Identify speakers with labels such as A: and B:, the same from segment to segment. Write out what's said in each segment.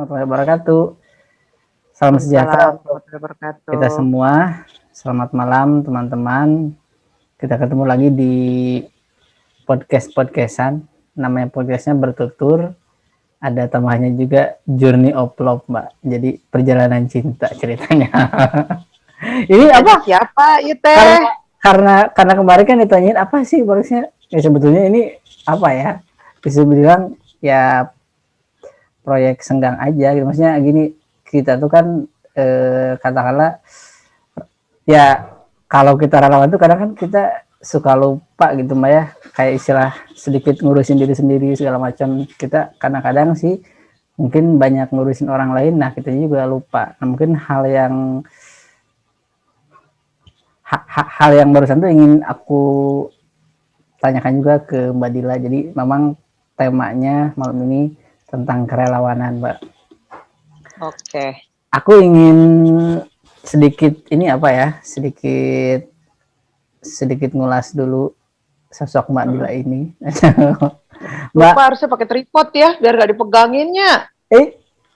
A: warahmatullahi wabarakatuh. Salam sejahtera
B: Waalaikumsalam
A: untuk
B: warahmatullahi wabarakatuh.
A: kita semua. Selamat malam teman-teman. Kita ketemu lagi di podcastan. Namanya podcastnya Bertutur. Ada tambahannya juga Journey of Love, Mbak. Jadi perjalanan cinta ceritanya. Ini
B: Tanya
A: apa?
B: siapa itu
A: Karena
B: teh?
A: karena kemarin kan ditanyain apa sih harusnya? Ya sebetulnya ini apa ya? Bisa bilang ya proyek senggang aja gitu. Maksudnya gini, kita tuh kan katakanlah ya kalau kita relawan tuh kadang kan kita suka lupa gitu Mbak ya, kayak istilah sedikit ngurusin diri sendiri segala macam. Kita kadang-kadang sih mungkin banyak ngurusin orang lain, nah kita juga lupa. Nah, mungkin hal yang barusan tuh ingin aku tanyakan juga ke Mbak Dila. Jadi memang temanya malam ini tentang kerelawanan, Mbak.
B: Oke.
A: Aku ingin sedikit ini apa ya, sedikit ngulas dulu sosok Mbak Dila ini. Mbak,
B: Lupa harusnya pakai tripod ya, biar gak dipeganginnya.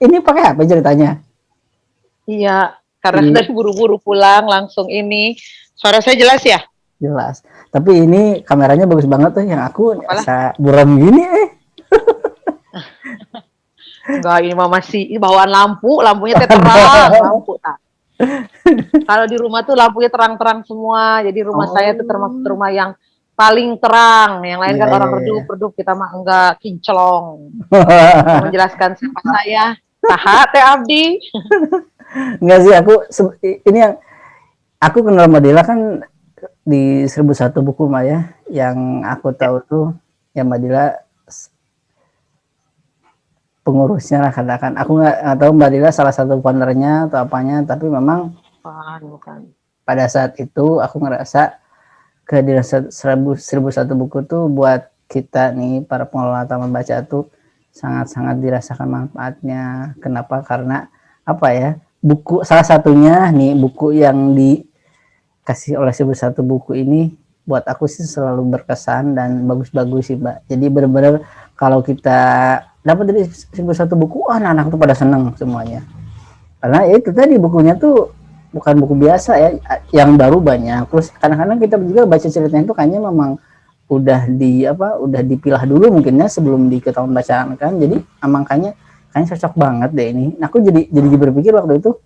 A: ini pakai apa ceritanya?
B: Iya, karena
A: Ini
B: dari buru-buru pulang langsung ini. Suara saya jelas ya?
A: jelas. Tapi ini kameranya bagus banget tuh, yang aku
B: Apalah?
A: asa buram gini
B: Enggak, ini mah masih ini bawaan lampu, lampunya teh terang, lampu tak. Kalau di rumah tuh lampunya terang-terang semua. Jadi rumah saya tuh termasuk
A: Oh.
B: rumah yang paling terang. Yang lain
A: Iya,
B: kan
A: iya,
B: orang
A: iya.
B: redup-redup, kita mah enggak kinclong. Mau menjelaskan siapa saya? Saha teh Abdi.
A: Enggak sih, ini yang aku kenal Mbak Dila kan di 1001 buku Mbak ya. Yang aku tahu tuh ya Mbak Dila pengurusnya lah katakan. Aku nggak tahu Mbak Dila salah satu foundernya atau apanya, tapi memang
B: Bukan.
A: pada saat itu aku ngerasa kehadiran 1001 buku tuh buat kita nih para pengelola taman baca tuh sangat-sangat dirasakan manfaatnya. Kenapa? Karena apa ya? Buku salah satunya nih, buku yang dikasih oleh 1001 buku ini buat aku sih selalu berkesan dan bagus-bagus sih Mbak. Jadi benar-benar kalau kita dapat dari 1001 buku, anak-anak tuh pada seneng semuanya. Karena ya itu tadi bukunya tuh bukan buku biasa ya, yang baru banyak. Terus kadang-kadang kita juga baca ceritanya itu kayaknya memang udah dipilah dulu mungkinnya sebelum diketahui bacaan kan. Jadi makanya kayaknya cocok banget deh ini. Nah, aku jadi berpikir waktu itu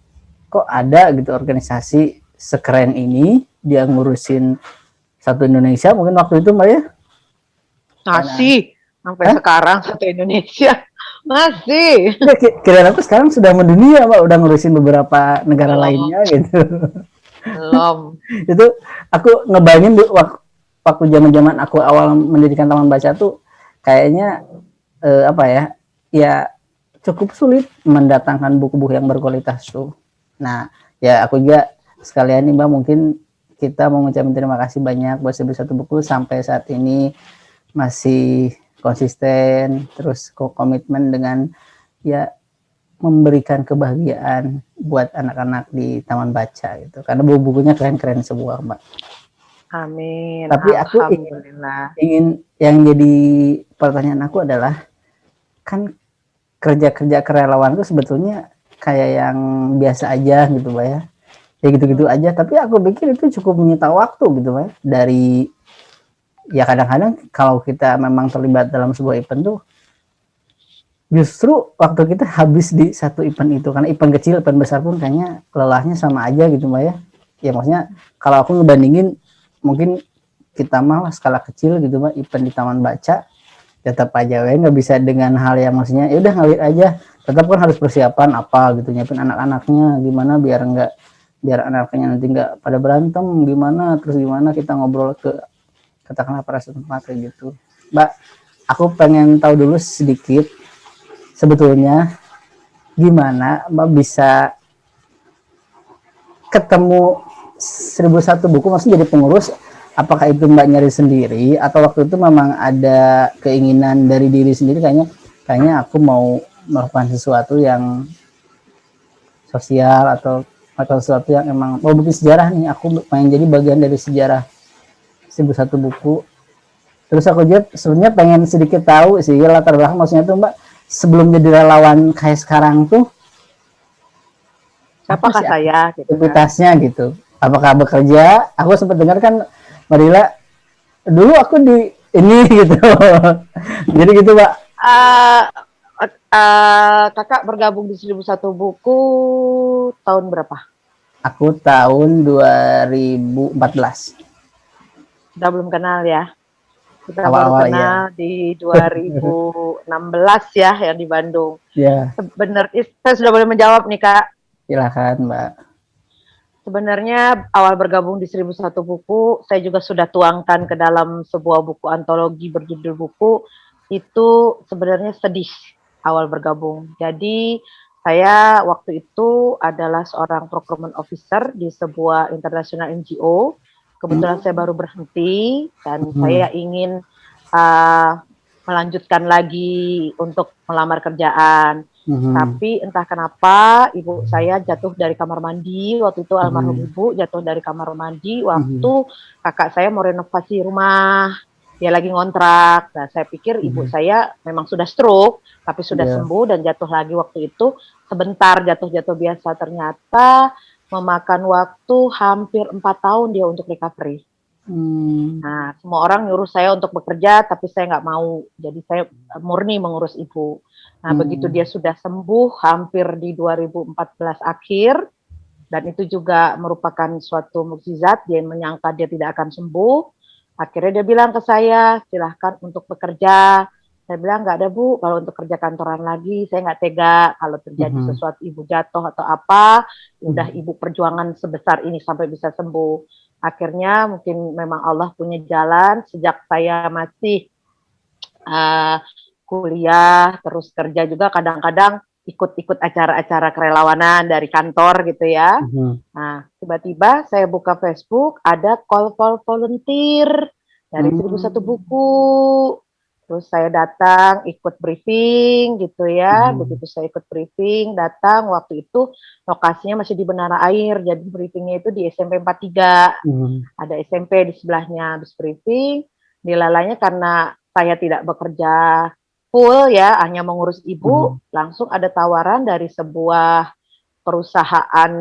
A: kok ada gitu organisasi sekeren ini dia ngurusin satu Indonesia mungkin waktu itu Mbak ya.
B: Masih sampai
A: Hah?
B: sekarang satu Indonesia masih.
A: Ya, kira aku sekarang sudah mendunia Mbak, udah ngurusin beberapa negara
B: Belum,
A: lainnya gitu.
B: belum.
A: Itu aku ngebayangin waktu zaman-zaman aku awal mendirikan taman baca tuh kayaknya apa ya? Ya cukup sulit mendatangkan buku-buku yang berkualitas tuh. Nah, ya aku juga sekalian nih Mbak mungkin kita mau mengucapkan terima kasih banyak buat 1001 buku sampai saat ini masih konsisten terus komitmen dengan ya memberikan kebahagiaan buat anak-anak di taman baca gitu. Karena buku-bukunya keren-keren semua, Mbak.
B: Amin.
A: Tapi aku
B: Alhamdulillah.
A: ingin yang jadi pertanyaan aku adalah kan kerja-kerja kerelawan itu sebetulnya kayak yang biasa aja gitu, Mbak ya. Ya gitu-gitu aja, tapi aku pikir itu cukup menyita waktu gitu, Mbak. Dari ya kadang-kadang kalau kita memang terlibat dalam sebuah event tuh justru waktu kita habis di satu event itu karena event kecil event besar pun kayaknya lelahnya sama aja gitu Mbak ya. Ya maksudnya kalau aku ngebandingin mungkin kita mah skala kecil gitu Mbak, event di taman baca tetap aja nggak bisa dengan hal yang maksudnya ya udah ngalir aja, tetap kan harus persiapan apa gitu, nyiapin anak-anaknya gimana biar anaknya nanti nggak pada berantem gimana, terus gimana kita ngobrol ke katakanlah para setempat kayak gitu. Mbak, aku pengen tahu dulu sedikit sebetulnya gimana Mbak bisa ketemu 1001 buku maksudnya jadi pengurus. Apakah itu Mbak nyari sendiri atau waktu itu memang ada keinginan dari diri sendiri, kayaknya aku mau melakukan sesuatu yang sosial atau sesuatu yang emang mau bikin sejarah nih, aku pengen jadi bagian dari sejarah 1001 buku. Terus aku juga sebenarnya pengen sedikit tahu sih latar belakang maksudnya tuh Mbak, sebelum jadi relawan kayak sekarang tuh apa
B: Siapakah
A: sih
B: saya gitu kan.
A: aktivitasnya gitu? Apakah bekerja? Aku sempat dengar kan Marila dulu aku di ini gitu. Jadi gitu, Pak.
B: Eh, Kakak bergabung di 1001 Buku tahun berapa?
A: Aku tahun 2014.
B: Kita belum kenal ya. Kita baru
A: Awal-awal ya.
B: kenal di 2016 ya yang di Bandung.
A: Ya,
B: Sebenarnya saya sudah boleh menjawab nih Kak.
A: silakan, Mbak.
B: Sebenarnya awal bergabung di 1001 Buku, saya juga sudah tuangkan ke dalam sebuah buku antologi berjudul Buku. Itu sebenarnya sedih awal bergabung. Jadi saya waktu itu adalah seorang procurement officer di sebuah international NGO. Kebetulan saya baru berhenti dan saya ingin melanjutkan lagi untuk melamar kerjaan. Tapi entah kenapa ibu saya jatuh dari kamar mandi. Waktu itu almarhum ibu jatuh dari kamar mandi waktu kakak saya mau renovasi rumah. Dia lagi ngontrak. Nah, saya pikir ibu saya memang sudah stroke, tapi sudah sembuh dan jatuh lagi waktu itu. Sebentar jatuh-jatuh biasa. Ternyata memakan waktu hampir 4 tahun dia untuk recovery. Nah, semua orang nyuruh saya untuk bekerja, tapi saya nggak mau. Jadi saya murni mengurus ibu. Nah, begitu dia sudah sembuh, hampir di 2014 akhir, dan itu juga merupakan suatu mukjizat, dia menyangka dia tidak akan sembuh. Akhirnya dia bilang ke saya, silahkan untuk bekerja. Saya bilang, nggak ada Bu, kalau untuk kerja kantoran lagi, saya nggak tega. Kalau terjadi sesuatu, ibu jatuh atau apa, udah ibu perjuangan sebesar ini sampai bisa sembuh. Akhirnya mungkin memang Allah punya jalan, sejak saya masih kuliah, terus kerja juga kadang-kadang ikut-ikut acara-acara kerelawanan dari kantor gitu ya. Nah, tiba-tiba saya buka Facebook, ada call volunteer dari 1001 Buku. Terus saya datang ikut briefing gitu ya. Begitu saya ikut briefing, datang waktu itu lokasinya masih di Benara Air. Jadi briefingnya itu di SMP 43. Ada SMP di sebelahnya. Habis briefing, dilalanya karena saya tidak bekerja full ya, hanya mengurus ibu, langsung ada tawaran dari sebuah perusahaan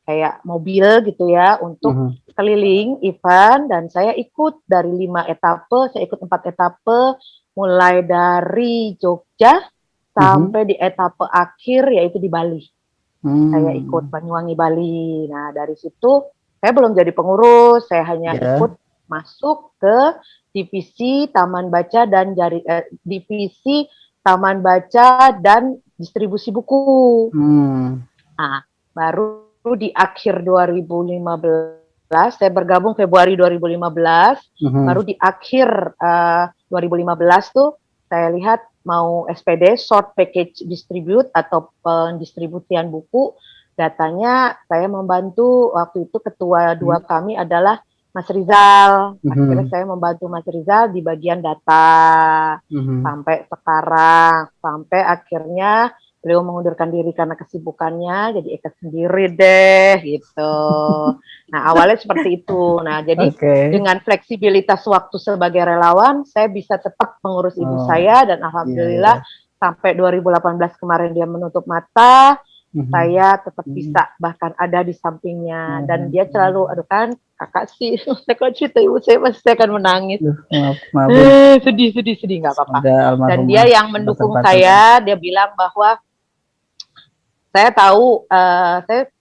B: kayak mobil gitu ya untuk keliling event, dan saya ikut dari 5 etape, saya ikut 4 etape mulai dari Jogja sampai di etape akhir yaitu di Bali. Saya ikut Banyuwangi Bali. Nah, dari situ saya belum jadi pengurus, saya hanya ikut masuk ke divisi Taman Baca dan divisi Taman Baca dan distribusi buku. Nah, baru di akhir 2015, saya bergabung Februari 2015, baru di akhir 2015 tuh saya lihat mau SPD, short package distribute atau pendistribusian buku. Datanya saya membantu, waktu itu ketua 2 kami adalah Mas Rizal. Akhirnya saya membantu Mas Rizal di bagian data sampai sekarang, sampai akhirnya beliau mengundurkan diri karena kesibukannya, jadi Eka sendiri deh gitu. Nah, awalnya seperti itu. Nah, jadi dengan fleksibilitas waktu sebagai relawan, saya bisa tetap mengurus ibu saya, dan alhamdulillah sampai 2018 kemarin dia menutup mata, saya tetap bisa bahkan ada di sampingnya, dan dia selalu, aduh kan kakak sih, saya kalau cerita ibu saya pasti saya akan menangis. Sedih nggak apa-apa. Dan dia yang mendukung saya, dia bilang bahwa saya tahu,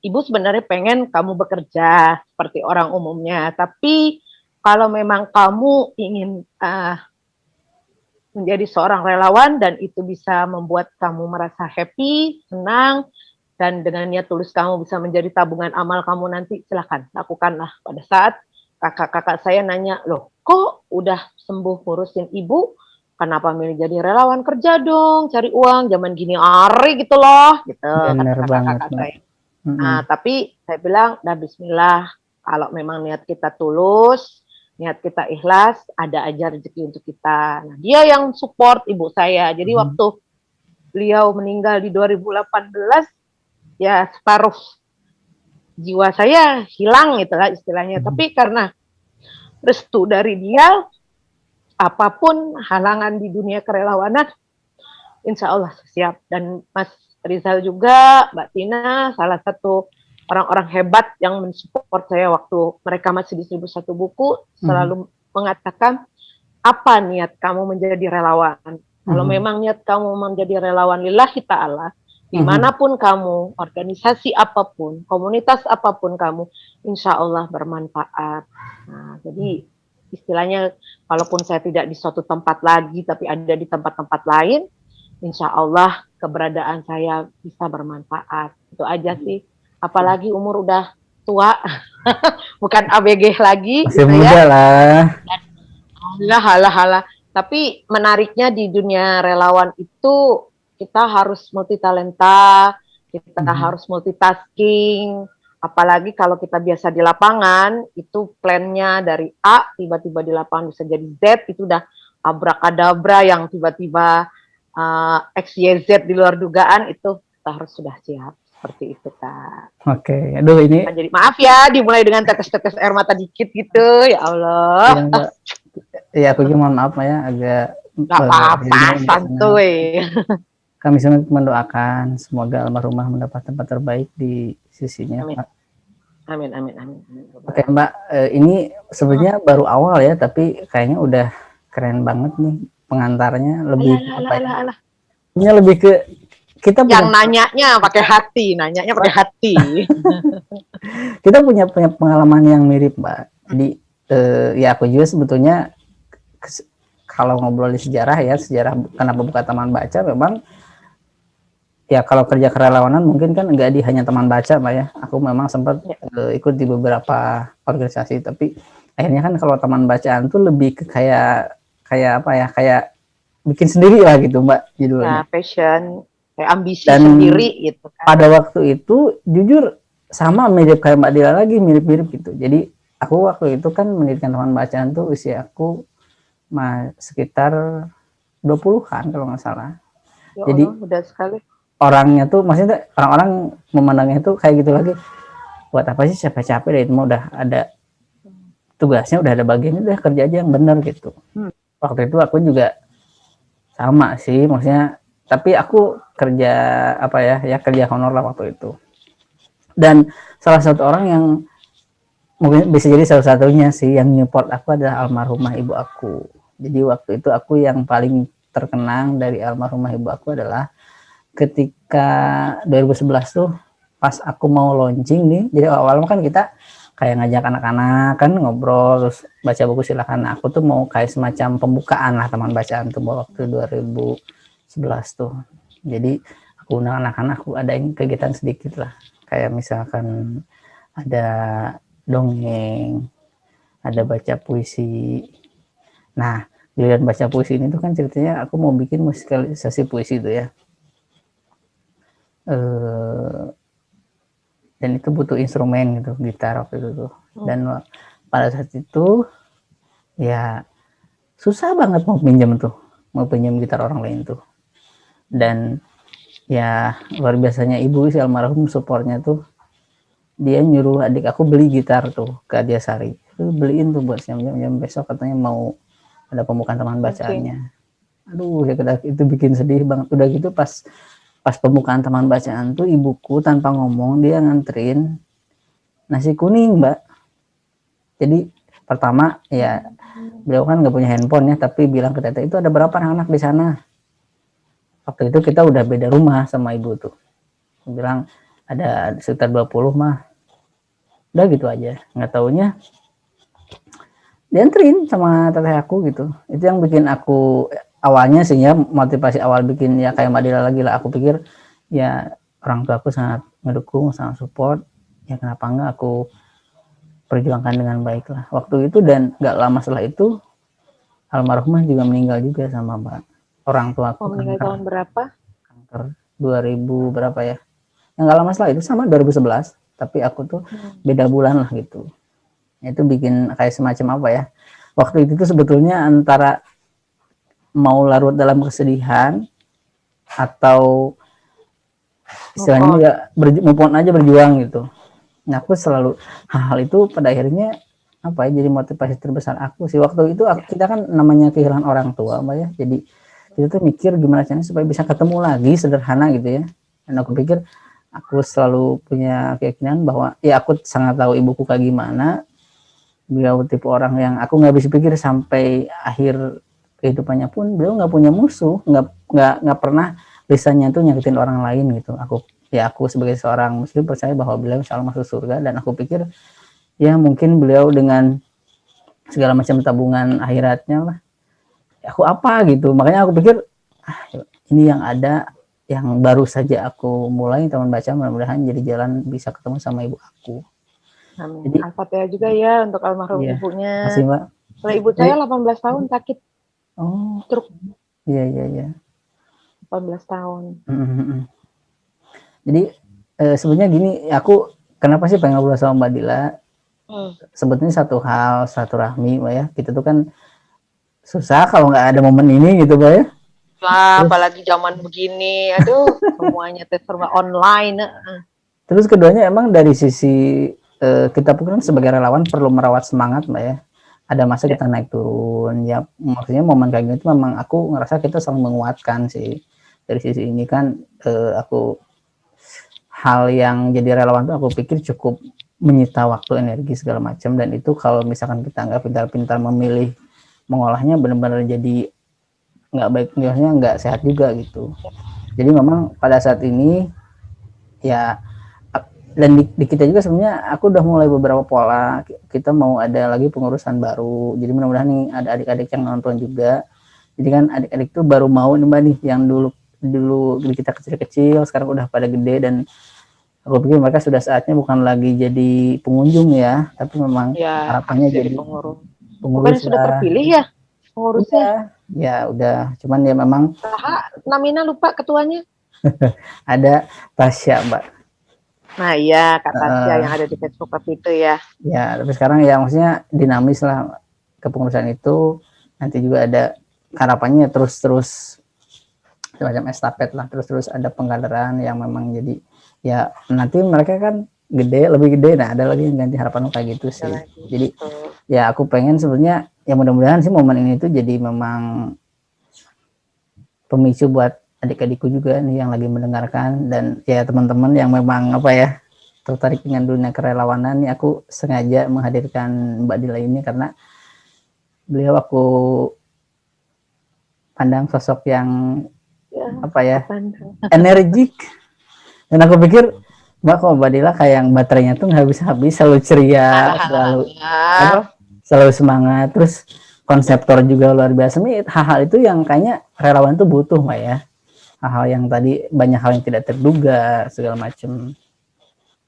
B: ibu sebenarnya pengen kamu bekerja seperti orang umumnya, tapi kalau memang kamu ingin menjadi seorang relawan dan itu bisa membuat kamu merasa happy, senang, dan dengan niat tulus kamu bisa menjadi tabungan amal kamu nanti, silahkan lakukanlah. Pada saat kakak-kakak saya nanya, loh kok udah sembuh ngurusin ibu, kenapa milih jadi relawan, kerja dong, cari uang, zaman gini hari gitu loh, gitu kata kakak-kakak saya. Nah, tapi saya bilang, dah bismillah, kalau memang niat kita tulus, niat kita ikhlas, ada aja rezeki untuk kita. Nah, dia yang support ibu saya. Jadi waktu beliau meninggal di 2018, ya separuh jiwa saya hilang itulah istilahnya. Tapi karena restu dari dia, apapun halangan di dunia kerelawanan, insya Allah siap. Dan Mas Rizal juga, Mbak Tina, salah satu orang-orang hebat yang mensupport saya waktu mereka masih di 1001 buku, selalu mengatakan, apa niat kamu menjadi relawan? Kalau memang niat kamu menjadi relawan lillahi ta'ala, dimanapun kamu, organisasi apapun, komunitas apapun kamu, insya Allah bermanfaat. Nah, jadi istilahnya, kalaupun saya tidak di suatu tempat lagi, tapi ada di tempat-tempat lain, insya Allah keberadaan saya bisa bermanfaat. Itu aja sih. Apalagi umur udah tua, bukan ABG lagi.
A: Masih
B: gitu
A: muda
B: ya.
A: lah.
B: Halah. Tapi menariknya di dunia relawan itu kita harus multitalenta, kita harus multitasking. Apalagi kalau kita biasa di lapangan, itu plannya dari A, tiba-tiba di lapangan bisa jadi Z, itu udah abrakadabra yang tiba-tiba XYZ di luar dugaan, itu kita harus sudah siap. Seperti itu, Kak.
A: Oke, aduh ini.
B: Jadi maaf ya, dimulai dengan tetes-tetes air mata dikit gitu, ya Allah.
A: Ya aku juga mohon maaf ya, agak
B: Gak apa-apa, santuy.
A: Kami semua mendoakan semoga almarhumah mendapat tempat terbaik di sisinya.
B: Amin.
A: Oke Mbak, ini sebenarnya baru awal ya, tapi kayaknya udah keren banget nih pengantarnya. Lebih ini lebih ke kita
B: yang nanyanya pakai hati,
A: Kita punya pengalaman yang mirip Mbak. Jadi ya aku juga sebetulnya kalau ngobrol di sejarah kenapa buka taman baca, memang ya kalau kerja kerelawanan mungkin kan enggak di hanya teman baca Mbak ya. Aku memang sempat ikut di beberapa organisasi, tapi akhirnya kan kalau teman bacaan tuh lebih ke kayak apa ya, kayak bikin sendiri lah gitu Mbak judulnya.
B: Ya, passion, kayak ambisi dan sendiri gitu kan.
A: Pada waktu itu jujur sama mirip kayak Mbak Dila lagi, mirip-mirip gitu. Jadi aku waktu itu kan mendirikan teman bacaan tuh usia aku sekitar 20-an kalau nggak salah.
B: Ya
A: jadi
B: Allah, mudah sekali.
A: Orangnya tuh maksudnya orang-orang memandangnya tuh kayak gitu lagi, buat apa sih capek-capek deh, itu udah ada tugasnya, udah ada bagiannya, udah kerja aja yang benar gitu. Waktu itu aku juga sama sih, maksudnya tapi aku kerja apa ya kerja honor lah waktu itu. Dan salah satu orang yang mungkin bisa jadi salah satunya sih yang nyupport aku adalah almarhumah ibu aku. Jadi waktu itu aku yang paling terkenang dari almarhumah ibu aku adalah ketika 2011 tuh pas aku mau launching nih. Jadi awal-awal kan kita kayak ngajak anak-anak kan ngobrol terus baca buku silakan. Aku tuh mau kayak semacam pembukaan lah teman bacaan tuh waktu 2011 tuh. Jadi aku undang anak-anak, aku adain kegiatan sedikit lah, kayak misalkan ada dongeng, ada baca puisi. Nah, giliran baca puisi ini tuh kan ceritanya aku mau bikin musikalisasi puisi itu ya. Dan itu butuh instrumen gitu, gitar waktu itu tuh. Dan pada saat itu ya susah banget mau pinjam gitar orang lain tuh. Dan ya luar biasanya ibu si almarhum supportnya tuh, dia nyuruh adik aku beli gitar tuh ke Adiasari, beliin tuh buat jam besok katanya mau ada pembukaan teman bacaannya. Aduh ya itu bikin sedih banget. Udah gitu pas pembukaan teman bacaan tuh ibuku tanpa ngomong dia nganterin nasi kuning Mbak. Jadi pertama ya beliau kan nggak punya handphone ya, tapi bilang ke teteh itu ada berapa anak-anak di sana. Waktu itu kita udah beda rumah sama ibu tuh, bilang ada sekitar 20 mah. Udah gitu aja, nggak taunya dianterin sama teteh aku gitu. Itu yang bikin aku awalnya sih ya, motivasi awal bikin ya kayak Mbak Dila lagi lah. Aku pikir ya orang tua aku sangat mendukung, sangat support, ya kenapa enggak aku perjuangkan dengan baik lah waktu itu. Dan nggak lama setelah itu almarhumah juga meninggal juga sama Mbak. Orang tua aku
B: meninggal tahun berapa?
A: Kanker 2000 berapa ya? Yang nggak lama setelah itu sama 2011, tapi aku tuh beda bulan lah gitu. Itu bikin kayak semacam apa ya? Waktu itu tuh sebetulnya antara mau larut dalam kesedihan atau istilahnya ya move on aja, berjuang gitu. Nah aku selalu hal-hal itu pada akhirnya apa ya, jadi motivasi terbesar aku sih. Waktu itu kita kan namanya kehilangan orang tua, Mbak, ya. Jadi kita tuh mikir gimana caranya supaya bisa ketemu lagi, sederhana gitu ya. Dan aku pikir aku selalu punya keyakinan bahwa ya aku sangat tahu ibuku kayak gimana. Beliau tipe orang yang aku nggak bisa pikir sampai akhir kehidupannya pun beliau nggak punya musuh, nggak pernah lisannya tuh nyakitin orang lain gitu. Aku sebagai seorang muslim percaya bahwa beliau insya Allah masuk surga, dan aku pikir ya mungkin beliau dengan segala macam tabungan akhiratnya lah, aku apa gitu. Makanya aku pikir ini yang ada, yang baru saja aku mulai teman baca, mudah-mudahan jadi jalan bisa ketemu sama ibu aku.
B: Amin.
A: Jadi
B: Al-Fatihah juga ya untuk almarhum
A: iya,
B: ibunya.
A: makasih Mbak.
B: Kalau ibu
A: Jadi
B: saya 18 tahun sakit
A: oh
B: stroke,
A: iya iya iya.
B: 18 tahun.
A: Jadi sebenarnya gini, aku kenapa sih pengen ngobrol sama Mbak Dila? Sebetulnya satu hal silaturahmi, Mbak ya. Kita tuh kan susah kalau nggak ada momen ini gitu, Mbak ya.
B: Lah,
A: Terus,
B: apalagi zaman begini, aduh, semuanya serba online.
A: terus keduanya emang dari sisi kita pun kan sebagai relawan perlu merawat semangat, Mbak ya. Ada masa
B: Ya.
A: kita naik turun, ya maksudnya momen kayak gitu memang aku ngerasa kita saling menguatkan sih. Dari sisi ini kan aku hal yang jadi relawan tuh aku pikir cukup menyita waktu, energi segala macam, dan itu kalau misalkan kita nggak pintar-pintar memilih mengolahnya benar-benar jadi nggak baik, biasanya nggak sehat juga gitu. Jadi memang pada saat ini ya, dan di kita juga sebenarnya aku udah mulai beberapa pola, kita mau ada lagi pengurusan baru, jadi mudah-mudahan nih ada adik-adik yang nonton juga. Jadi kan adik-adik tuh baru mau nih Mbak nih, yang dulu dulu kita kecil-kecil sekarang udah pada gede, dan aku pikir mereka sudah saatnya bukan lagi jadi pengunjung ya, tapi memang
B: Ya,
A: harapannya
B: jadi
A: jadi
B: pengurus. Bukannya
A: pengurus
B: sudah
A: lah.
B: terpilih ya pengurusnya?
A: Udah, ya udah, cuman ya memang
B: Namina lupa ketuanya.
A: ada Tasya Mbak.
B: Nah iya, Kak Tasya yang
A: Uh,
B: ada di Facebook waktu itu ya.
A: ya tapi sekarang ya maksudnya dinamis lah kepengurusan itu, nanti juga ada harapannya terus semacam estafet lah, terus ada pengkaderan yang memang jadi ya nanti mereka kan gede, lebih gede, nah ada lagi yang ganti, harapan kayak gitu sih. Jadi ya aku pengen sebenarnya ya mudah-mudahan sih momen ini tuh jadi memang pemicu buat adik-adikku juga nih yang lagi mendengarkan, dan ya teman-teman yang memang apa ya tertarik dengan dunia kerelawanan nih. Aku sengaja menghadirkan Mbak Dila ini karena beliau aku pandang sosok yang
B: Ya,
A: apa ya, energik, dan aku pikir Mbak Dila kayak yang baterainya tuh nggak habis-habis, selalu ceria, selalu semangat, terus konseptor juga luar biasa. Nih hal-hal itu yang kayaknya relawan tuh butuh Mbak ya, hal-hal yang tadi banyak hal yang tidak terduga segala macam.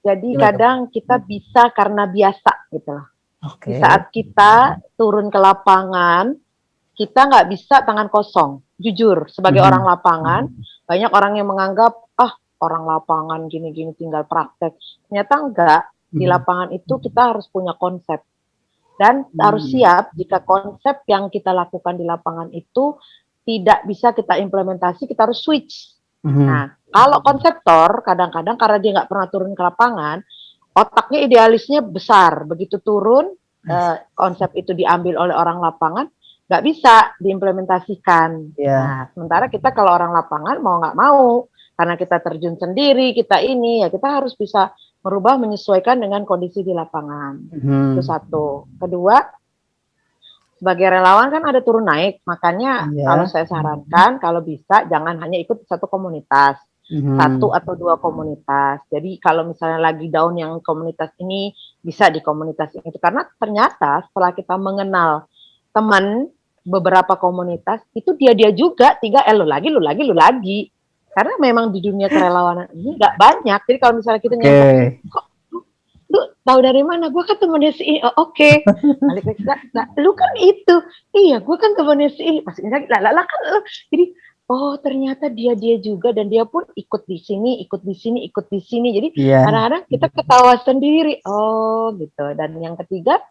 B: Jadi kadang kita bisa karena biasa gitu loh. Di
A: Okay.
B: saat kita turun ke lapangan, kita nggak bisa tangan kosong. Jujur, sebagai orang lapangan, banyak orang yang menganggap, orang lapangan gini-gini tinggal praktek. Ternyata enggak, di lapangan itu kita harus punya konsep. Dan harus siap jika konsep yang kita lakukan di lapangan itu tidak bisa kita implementasi, kita harus switch. Nah, kalau konseptor kadang-kadang karena dia nggak pernah turun ke lapangan, otaknya idealisnya besar. Begitu turun, konsep itu diambil oleh orang lapangan, nggak bisa diimplementasikan. Nah, sementara kita kalau orang lapangan mau nggak mau, karena kita terjun sendiri, kita ini, ya kita harus bisa merubah, menyesuaikan dengan kondisi di lapangan. Itu satu. Kedua, sebagai relawan kan ada turun naik, makanya kalau saya sarankan kalau bisa jangan hanya ikut satu komunitas, satu atau dua komunitas. Jadi kalau misalnya lagi down yang komunitas ini, bisa di komunitas itu, karena ternyata setelah kita mengenal teman beberapa komunitas itu dia juga tinggal lu lagi, karena memang di dunia kerelawanan ini nggak banyak. Jadi kalau misalnya kita nyangka kok lu tahu dari mana? Gue kan temennya si ini. Oh, oke. Balik lagi. Nah, lu kan itu. Iya, gue kan temennya si ini. Masih lagi. Lah kan lu. Jadi, oh ternyata dia juga, dan dia pun ikut di sini. Jadi kadang-kadang kita ketawa sendiri. Oh gitu. Dan yang ketiga,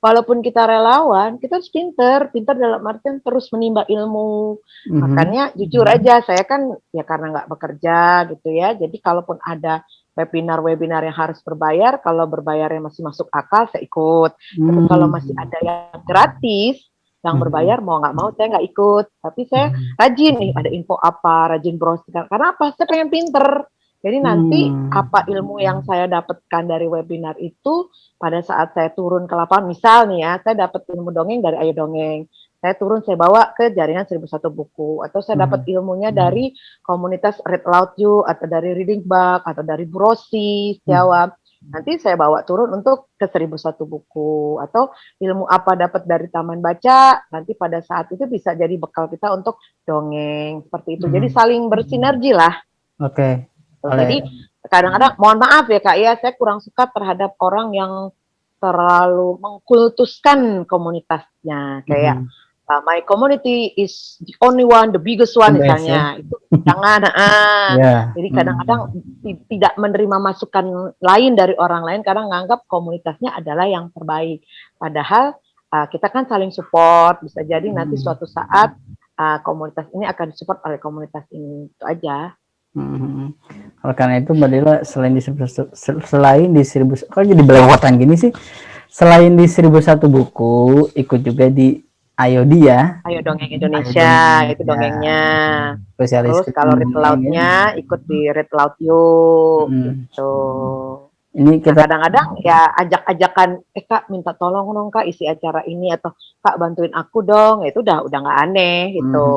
B: walaupun kita relawan, kita harus pinter dalam artian terus menimba ilmu. Makanya jujur aja, saya kan ya karena nggak bekerja gitu ya. Jadi kalaupun ada webinar-webinar yang harus berbayar, kalau berbayarnya masih masuk akal, saya ikut. Tapi kalau masih ada yang gratis, yang berbayar, mau nggak mau saya nggak ikut. Tapi saya rajin nih, ada info apa, rajin browsing. Karena apa? Saya pengen pinter. Jadi nanti apa ilmu yang saya dapatkan dari webinar itu, pada saat saya turun ke lapangan, misal nih ya, saya dapat ilmu dongeng dari Ayo Dongeng. Saya turun, saya bawa ke jaringan 1001 buku. Atau saya dapat ilmunya dari komunitas Read Aloud You, atau dari Reading Bug, atau dari Bu Rosi Setiawan. Nanti saya bawa turun untuk ke 1001 buku. Atau ilmu apa dapat dari Taman Baca, nanti pada saat itu bisa jadi bekal kita untuk dongeng. Seperti itu. Jadi saling bersinergi lah.
A: Oke.
B: Jadi kadang-kadang, mohon maaf ya Kak ya, saya kurang suka terhadap orang yang terlalu mengkultuskan komunitasnya. Kayak my community is the only one, the biggest one misalnya. Itu jangan. Jadi kadang-kadang tidak menerima masukan lain dari orang lain karena menganggap komunitasnya adalah yang terbaik. Padahal kita kan saling support. Bisa jadi nanti suatu saat komunitas ini akan disupport oleh komunitas ini. Itu aja.
A: Oleh karena itu Mbak Dela, selain di 1000, kok jadi belepotan gini sih, selain di 1001 buku, ikut juga di Ayodi ya,
B: Ayo Dongeng Indonesia, itu dongengnya. Terus kalau Read Aloud-nya ikut di Read Aloud You gitu. Ini kadang-kadang ya ajak-ajakan, Kak minta tolong dong Kak isi acara ini, atau Kak bantuin aku dong, itu udah nggak aneh gitu.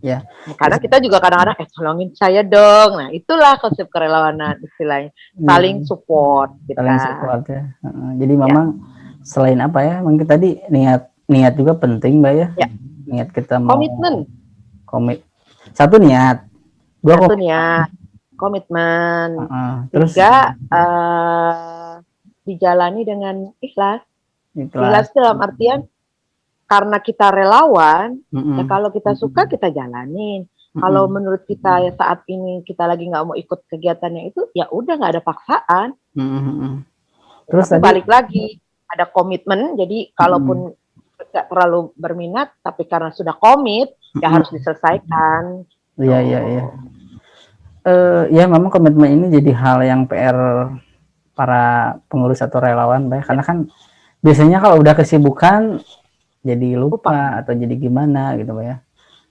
A: Ya.
B: Karena kita juga kadang-kadang tolongin saya dong. Nah, itulah konsep kerelawanan istilahnya. Saling support kita.
A: Saling support ya. Jadi memang selain apa ya, mungkin tadi niat juga penting Mbak ya. Niat kita mau satu niat, dua
B: komitmen.
A: Terus
B: tiga dijalani dengan ikhlas. Ikhlas dalam artian karena kita relawan, ya kalau kita suka kita jalanin. Kalau menurut kita ya saat ini kita lagi nggak mau ikut kegiatannya itu, ya udah nggak ada paksaan.
A: Terus
B: tapi balik lagi ada komitmen. Jadi kalaupun nggak terlalu berminat, tapi karena sudah komit, ya harus diselesaikan.
A: Iya. Ya memang komitmen ini jadi hal yang PR para pengurus atau relawan, Mbak. Karena kan biasanya kalau udah kesibukan jadi lupa atau jadi gimana gitu Mbak ya.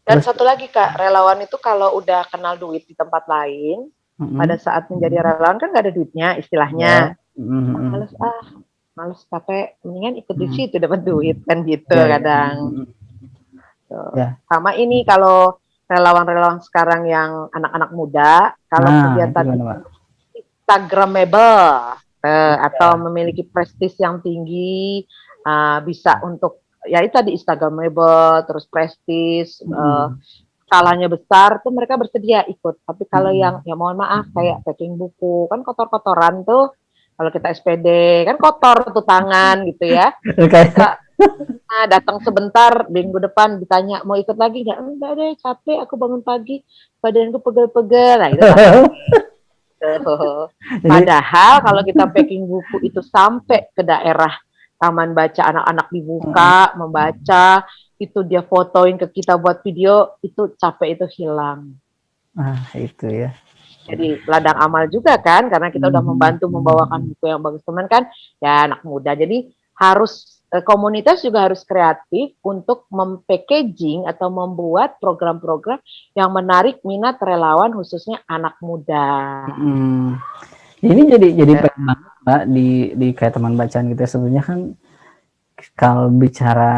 B: Dan satu lagi Kak, relawan itu kalau udah kenal duit di tempat lain, pada saat menjadi relawan kan nggak ada duitnya istilahnya. Males capek, mendingan ikut di situ dapat duit kan gitu kadang. Sama ini kalau relawan-relawan sekarang yang anak-anak muda, kalau kegiatan Instagramable atau memiliki prestis yang tinggi, bisa untuk ya itu tadi Instagramable, terus prestis, skalanya besar tuh mereka bersedia ikut. Tapi kalau yang ya mohon maaf kayak packing buku kan kotor-kotoran tuh, kalau kita SPD kan kotor tuh tangan gitu ya. Kita datang sebentar, minggu depan ditanya mau ikut lagi nggak? Enggak deh, capek aku bangun pagi, badanku pegel-pegel. Nah itu padahal kalau kita packing buku itu sampai ke daerah taman baca, anak-anak dibuka membaca, itu dia fotoin ke kita buat video, itu capek itu hilang.
A: Itu ya.
B: Jadi ladang amal juga kan, karena kita udah membantu membawakan buku yang bagus. Teman kan ya anak muda, jadi harus komunitas juga harus kreatif untuk mem-packaging atau membuat program-program yang menarik minat relawan khususnya anak muda.
A: Ini jadi pengen banget Mbak di kayak teman bacaan gitu ya. Sebenarnya kan kalau bicara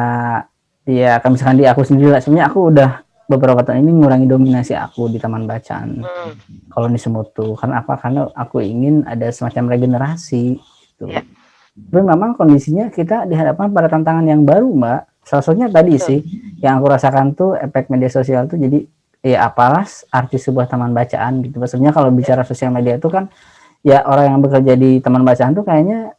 A: ya kan misalkan di aku sendiri lah, sebenarnya aku udah beberapa tahun ini ngurangi dominasi aku di taman bacaan. Kalau di Semutu, karena apa? Karena aku ingin ada semacam regenerasi gitu. Tapi memang kondisinya kita dihadapkan pada tantangan yang baru Mbak. Salah satunya tadi sih yang aku rasakan tuh efek media sosial tuh, jadi ya apalah arti sebuah taman bacaan gitu. Sebenarnya kalau bicara sosial media itu kan ya orang yang bekerja di taman bacaan tuh kayaknya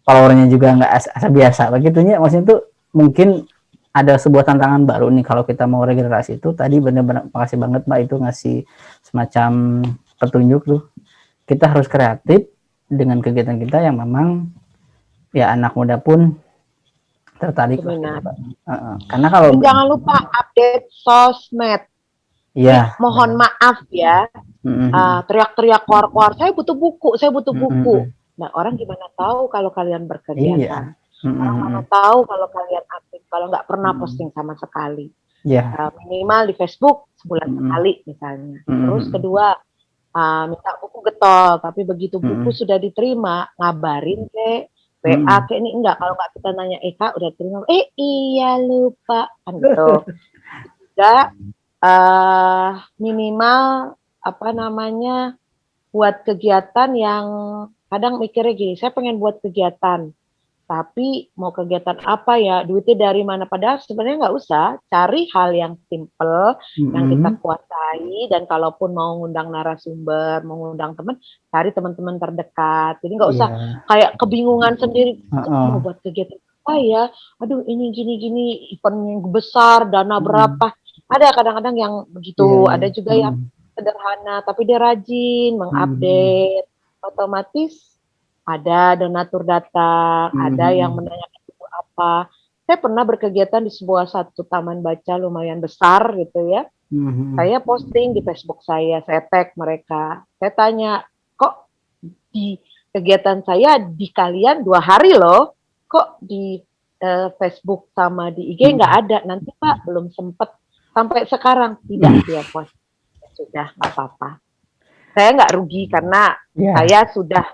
A: followernya juga nggak asa biasa begitunya. Maksudnya tuh mungkin ada sebuah tantangan baru nih kalau kita mau regenerasi itu. Tadi benar-benar makasih banget Mbak itu ngasih semacam petunjuk tuh. Kita harus kreatif dengan kegiatan kita yang memang ya anak muda pun tertarik. Karena kalau
B: jangan lupa update sosmed.
A: Iya.
B: Mohon maaf ya, teriak-teriak keluar-keluar, saya butuh buku, saya butuh buku.
A: Mhm.
B: Nah, orang gimana tahu kalau kalian berkegiatan?
A: Iya.
B: Orang mana
A: Mhm.
B: tahu kalau kalian aktif, kalau nggak pernah
A: Mhm.
B: posting sama sekali.
A: Iya.
B: Minimal di Facebook sebulan
A: Mhm.
B: sekali misalnya. Terus
A: Mhm.
B: kedua, minta buku getol, tapi begitu buku
A: Mhm.
B: sudah diterima, ngabarin kek, WA
A: Mhm.
B: kek, ini enggak, kalau nggak kita nanya, Kak udah terima? Iya lupa, kan gitu. Juga minimal apa namanya, buat kegiatan yang kadang mikirnya gini, saya pengen buat kegiatan, tapi mau kegiatan apa ya, duitnya dari mana? Padahal sebenarnya nggak usah, cari hal yang simple, yang kita
A: Mhm.
B: kuasai, dan kalaupun mau ngundang narasumber, mau ngundang teman, cari teman-teman terdekat. Jadi nggak usah
A: Iya.
B: kayak kebingungan sendiri, mau
A: Heeh.
B: buat kegiatan apa ya? Aduh ini gini-gini, event yang besar, dana
A: Mhm.
B: berapa? Ada kadang-kadang yang
A: Iya,
B: begitu,
A: iya.
B: ada juga yang
A: Mhm.
B: sederhana, tapi dia rajin
A: Mhm.
B: mengupdate, otomatis ada donatur datang, ada yang
A: Mhm.
B: menanyakan itu apa. Saya pernah berkegiatan di sebuah satu taman baca lumayan besar gitu ya.
A: Mhm.
B: Saya posting di Facebook saya tag mereka. Saya tanya, kok di kegiatan saya di kalian 2 hari loh, kok di Facebook sama di IG nggak
A: Mhm.
B: ada. Nanti Pak belum sempet sampai sekarang tidak dia post. Ya sudah nggak apa-apa. Saya nggak rugi karena
A: Iya.
B: saya sudah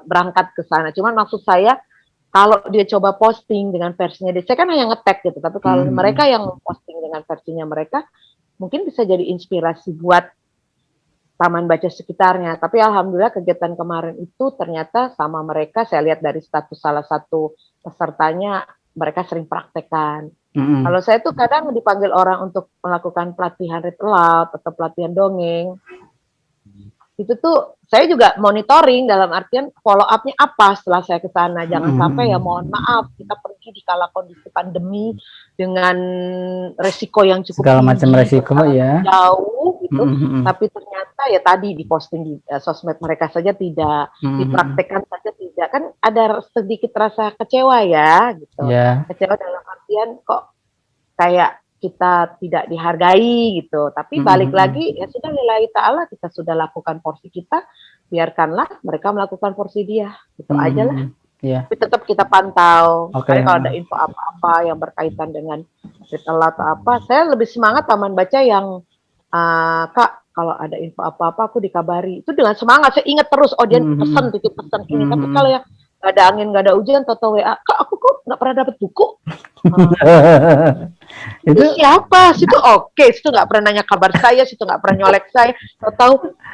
B: berangkat ke sana. Cuman maksud saya kalau dia coba posting dengan versinya dia, saya kan hanya nge-tag gitu. Tapi kalau mereka
A: Mhm.
B: yang posting dengan versinya mereka, mungkin bisa jadi inspirasi buat taman baca sekitarnya. Tapi alhamdulillah kegiatan kemarin itu ternyata sama mereka, saya lihat dari status salah satu pesertanya, mereka sering praktekkan.
A: Mhm.
B: Kalau saya tuh kadang dipanggil orang untuk melakukan pelatihan read aloud atau pelatihan dongeng, itu tuh saya juga monitoring dalam artian follow up-nya apa setelah saya ke sana. Jangan sampai ya mohon
A: Mhm.
B: maaf kita pergi di kala kondisi pandemi dengan resiko yang cukup
A: Segala macam
B: tinggi,
A: resiko
B: perjalanan
A: ya.
B: jauh gitu,
A: Mhm. Mhm.
B: tapi ternyata ya tadi diposting di sosmed mereka saja tidak,
A: Mhm.
B: dipraktekkan saja tidak. Kan ada sedikit rasa kecewa ya gitu.
A: Ya.
B: Kecewa dalam artian kok kayak kita tidak dihargai gitu. Tapi
A: Mhm.
B: balik
A: Mhm.
B: lagi ya sudah lillahi ta'ala, kita sudah lakukan porsi kita, biarkanlah mereka melakukan porsi dia. Gitu
A: Mhm.
B: aja lah.
A: Mhm. Iya.
B: Tapi tetap kita pantau.
A: Oke,
B: Makanya kalau ada
A: heeh.
B: info apa-apa yang berkaitan dengan ritual atau apa, saya lebih semangat taman baca yang Kak, kalau ada info apa-apa aku dikabari. Itu dengan semangat, saya ingat terus, oh dia
A: Mhm.
B: pesan, titip pesan ini.
A: Mhm.
B: Tapi kalau
A: Mhm.
B: yang gak ada angin, gak ada hujan, toto WA, Kak aku kok gak pernah dapat buku. Itu
A: Itu
B: siapa? Situ oke, situ nggak pernah nanya kabar saya, situ nggak pernah nyolek saya. Tahu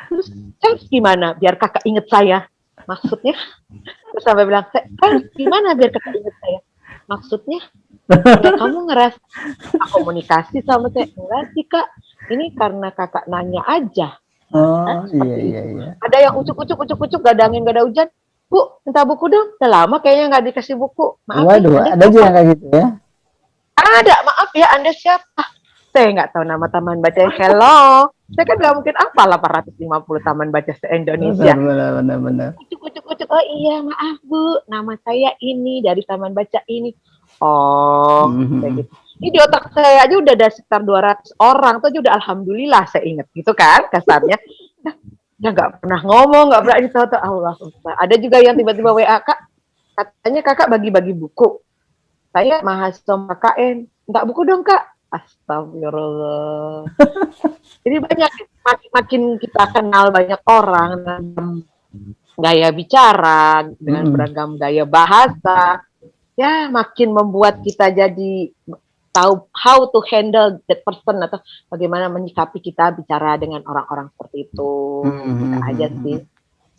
B: terus saya gimana biar kakak inget saya? Maksudnya? Terus sampai bilang, kan gimana biar kakak inget saya? Maksudnya? Ya kamu ngerasa komunikasi sama saya? Enggak sih kak, ini karena kakak nanya aja.
A: oh,
B: Hah?
A: iya,
B: Seperti
A: iya,
B: itu.
A: iya.
B: Ada yang ucuk-ucuk, gak ada angin, gak ada hujan. Bu, minta buku dong. Udah lama kayaknya nggak dikasih buku. Maaf ya,
A: Waduh,
B: Anda
A: ada juga
B: siapa?
A: yang kayak gitu ya?
B: Ada, maaf ya, Anda siapa? Saya nggak tahu nama taman baca. Hello, saya kan nggak mungkin apa 850 taman baca
A: Benar,
B: se-Indonesia.
A: benar, benar, benar.
B: Ucuk-ucuk, oh iya maaf bu, nama saya ini dari taman baca ini. Oh, kayak
A: Mhm.
B: gitu. Ini di otak saya aja udah ada sekitar 200 orang, tuh udah alhamdulillah saya ingat gitu kan kasarnya. Ya nggak pernah ngomong, nggak pernah itu, Allah. Ada juga yang tiba-tiba WA, Kak, katanya kakak bagi-bagi buku. Saya mahasiswa KKN, minta buku dong kak. Astagfirullah. Jadi banyak, makin kita kenal banyak orang dengan gaya bicara, dengan
A: Mhm.
B: beragam gaya bahasa, ya makin membuat kita jadi tahu how to handle that person atau bagaimana menyikapi kita bicara dengan orang-orang seperti itu. Gitu aja
A: Mhm.
B: sih.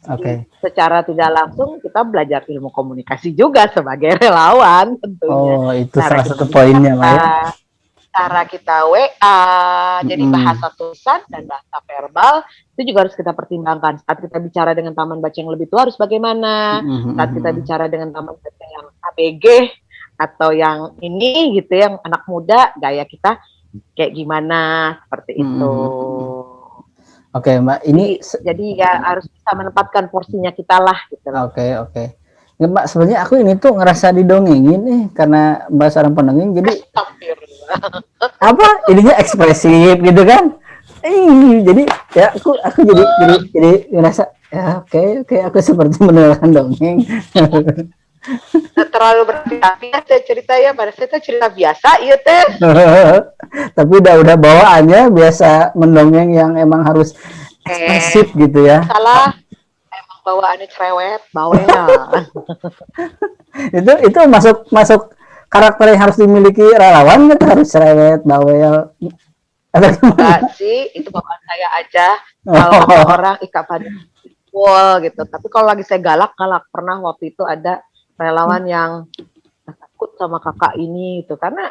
B: Jadi
A: Oke.
B: secara tidak langsung kita belajar ilmu komunikasi juga sebagai relawan tentunya.
A: Oh, itu
B: Cara
A: salah
B: kita
A: satu poinnya, Pak, ya?
B: bicara, cara kita WA, jadi
A: Mhm.
B: bahasa tulisan dan bahasa verbal itu juga harus kita pertimbangkan. Saat kita bicara dengan taman baca yang lebih tua harus bagaimana,
A: Mhm.
B: saat kita
A: Mhm.
B: bicara dengan taman baca yang ABG atau yang ini gitu, yang anak muda, gaya kita kayak gimana, seperti itu.
A: Mhm. Mhm. Oke, Mbak, ini
B: Jadi ya harus bisa menempatkan porsinya kita lah gitu loh.
A: oke, oke. Ya, Mbak, sebenarnya aku ini tuh ngerasa didongengin nih karena Mbak seorang pendongeng, jadi
B: Astagfirullah.
A: apa, ininya ekspresif gitu kan. jadi ya aku jadi ngerasa ya oke aku seperti menerangkan dongeng.
B: Terlalu berarti ya saya cerita ya, pada saya cerita biasa iya teh.
A: Tapi udah bawaannya biasa mendongeng yang emang harus ekspresif gitu ya.
B: Salah, emang bawaannya cerewet, bawel.
A: Itu masuk masuk karakter yang harus dimiliki relawan gitu, harus cerewet, bawel. Atau
B: Enggak
A: gimana?
B: sih, itu bawaan saya aja. Kalau kata
A: Oh.
B: orang ikat pada full gitu. Tapi kalau lagi saya galak-galak, pernah waktu itu ada relawan yang takut sama kakak ini gitu. Karena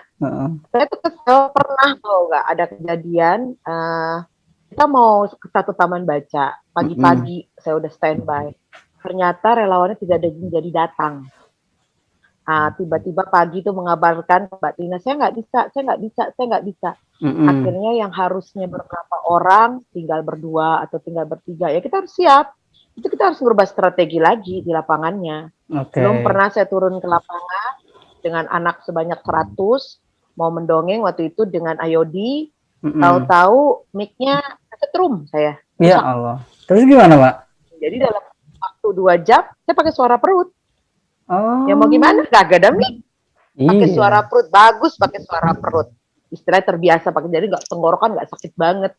B: saya tuh kesel, pernah tau nggak ada kejadian kita mau ke satu taman baca pagi-pagi, saya udah standby, ternyata relawannya tidak ada jadi datang. Tiba-tiba pagi itu mengabarkan Mbak Tina, saya nggak bisa. Akhirnya yang harusnya beberapa orang tinggal berdua atau tinggal bertiga, ya kita harus siap. Itu kita harus berubah strategi lagi di lapangannya. Belum pernah saya turun ke lapangan dengan anak sebanyak 100 mau mendongeng waktu itu dengan Ayodi, tahu-tahu mic-nya kesetrum saya.
A: Ya Allah. Terus gimana, Pak?
B: Jadi dalam waktu 2 jam saya pakai suara perut. Ya mau
A: Oh.
B: gimana? Gak ada mic. Pakai
A: Iya.
B: suara perut, bagus pakai suara perut. Istilahnya terbiasa pakai, jadi nggak tenggorokan nggak sakit banget.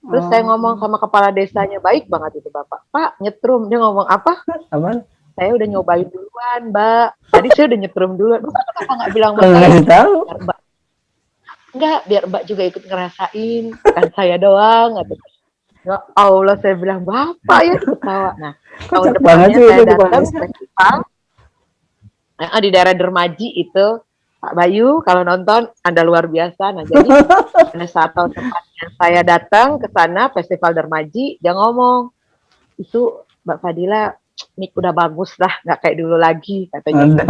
B: Terus saya ngomong sama kepala desanya, baik banget itu Bapak. Pak, nyetrum. Dia ngomong apa?
A: Apa?
B: Saya udah nyobain duluan, Mbak. Tadi saya udah nyetrum duluan. Bapak kenapa nggak bilang sama
A: Kalau
B: saya?
A: ngasih tahu.
B: Biar Mbak, enggak, biar Mbak juga ikut ngerasain. Bukan saya doang. Gitu. Ya Allah, saya bilang, Bapak ya ketawa. Nah, tahun
A: Kocak banget
B: depannya
A: sih
B: saya
A: itu di
B: datang
A: Malaysia.
B: festival di daerah Dermaji itu. Pak Bayu, kalau nonton Anda luar biasa. Nah, jadi pada saat tahun depannya saya datang ke sana festival Dermaji, dia ngomong, itu Mbak Fadila mic udah bagus lah, nggak kayak dulu lagi katanya.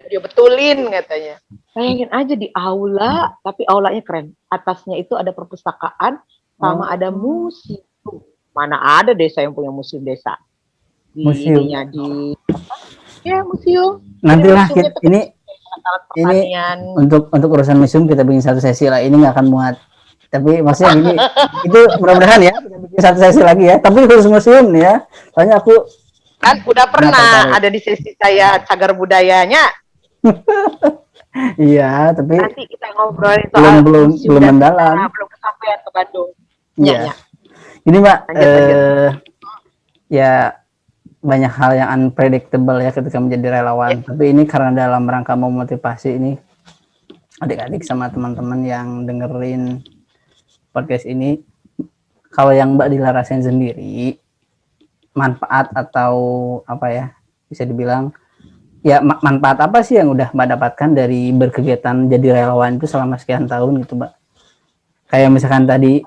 B: Dia betulin katanya. Bayangin aja di aula, tapi aulanya keren. Atasnya itu ada perpustakaan sama ada museum. Mana ada desa yang punya museum desa? Di
A: Museum.
B: ininya di ya museum.
A: Nantilah ini
B: pertanian.
A: untuk urusan museum kita bikin satu sesi lah. Ini nggak akan muat. Tapi maksudnya gini, itu mudah-mudahan ya kita bikin satu sesi lagi ya. Tapi khusus museum nih ya. Soalnya aku
B: Kan udah pernah ada di sesi saya cagar budayanya.
A: Iya, tapi
B: nanti kita ngobrolin soal
A: belum mendalam.
B: Belum kesampaian ke Bandung.
A: Iya. Ini Mbak, ya banyak hal yang unpredictable ya ketika menjadi relawan. Tapi ini karena dalam rangka memotivasi ini adik-adik sama teman-teman yang dengerin podcast ini, kalau yang Mbak Dila rasain sendiri, manfaat atau apa ya, bisa dibilang ya manfaat apa sih yang udah Mbak dapatkan dari berkegiatan jadi relawan itu selama sekian tahun gitu Mbak? Kayak misalkan tadi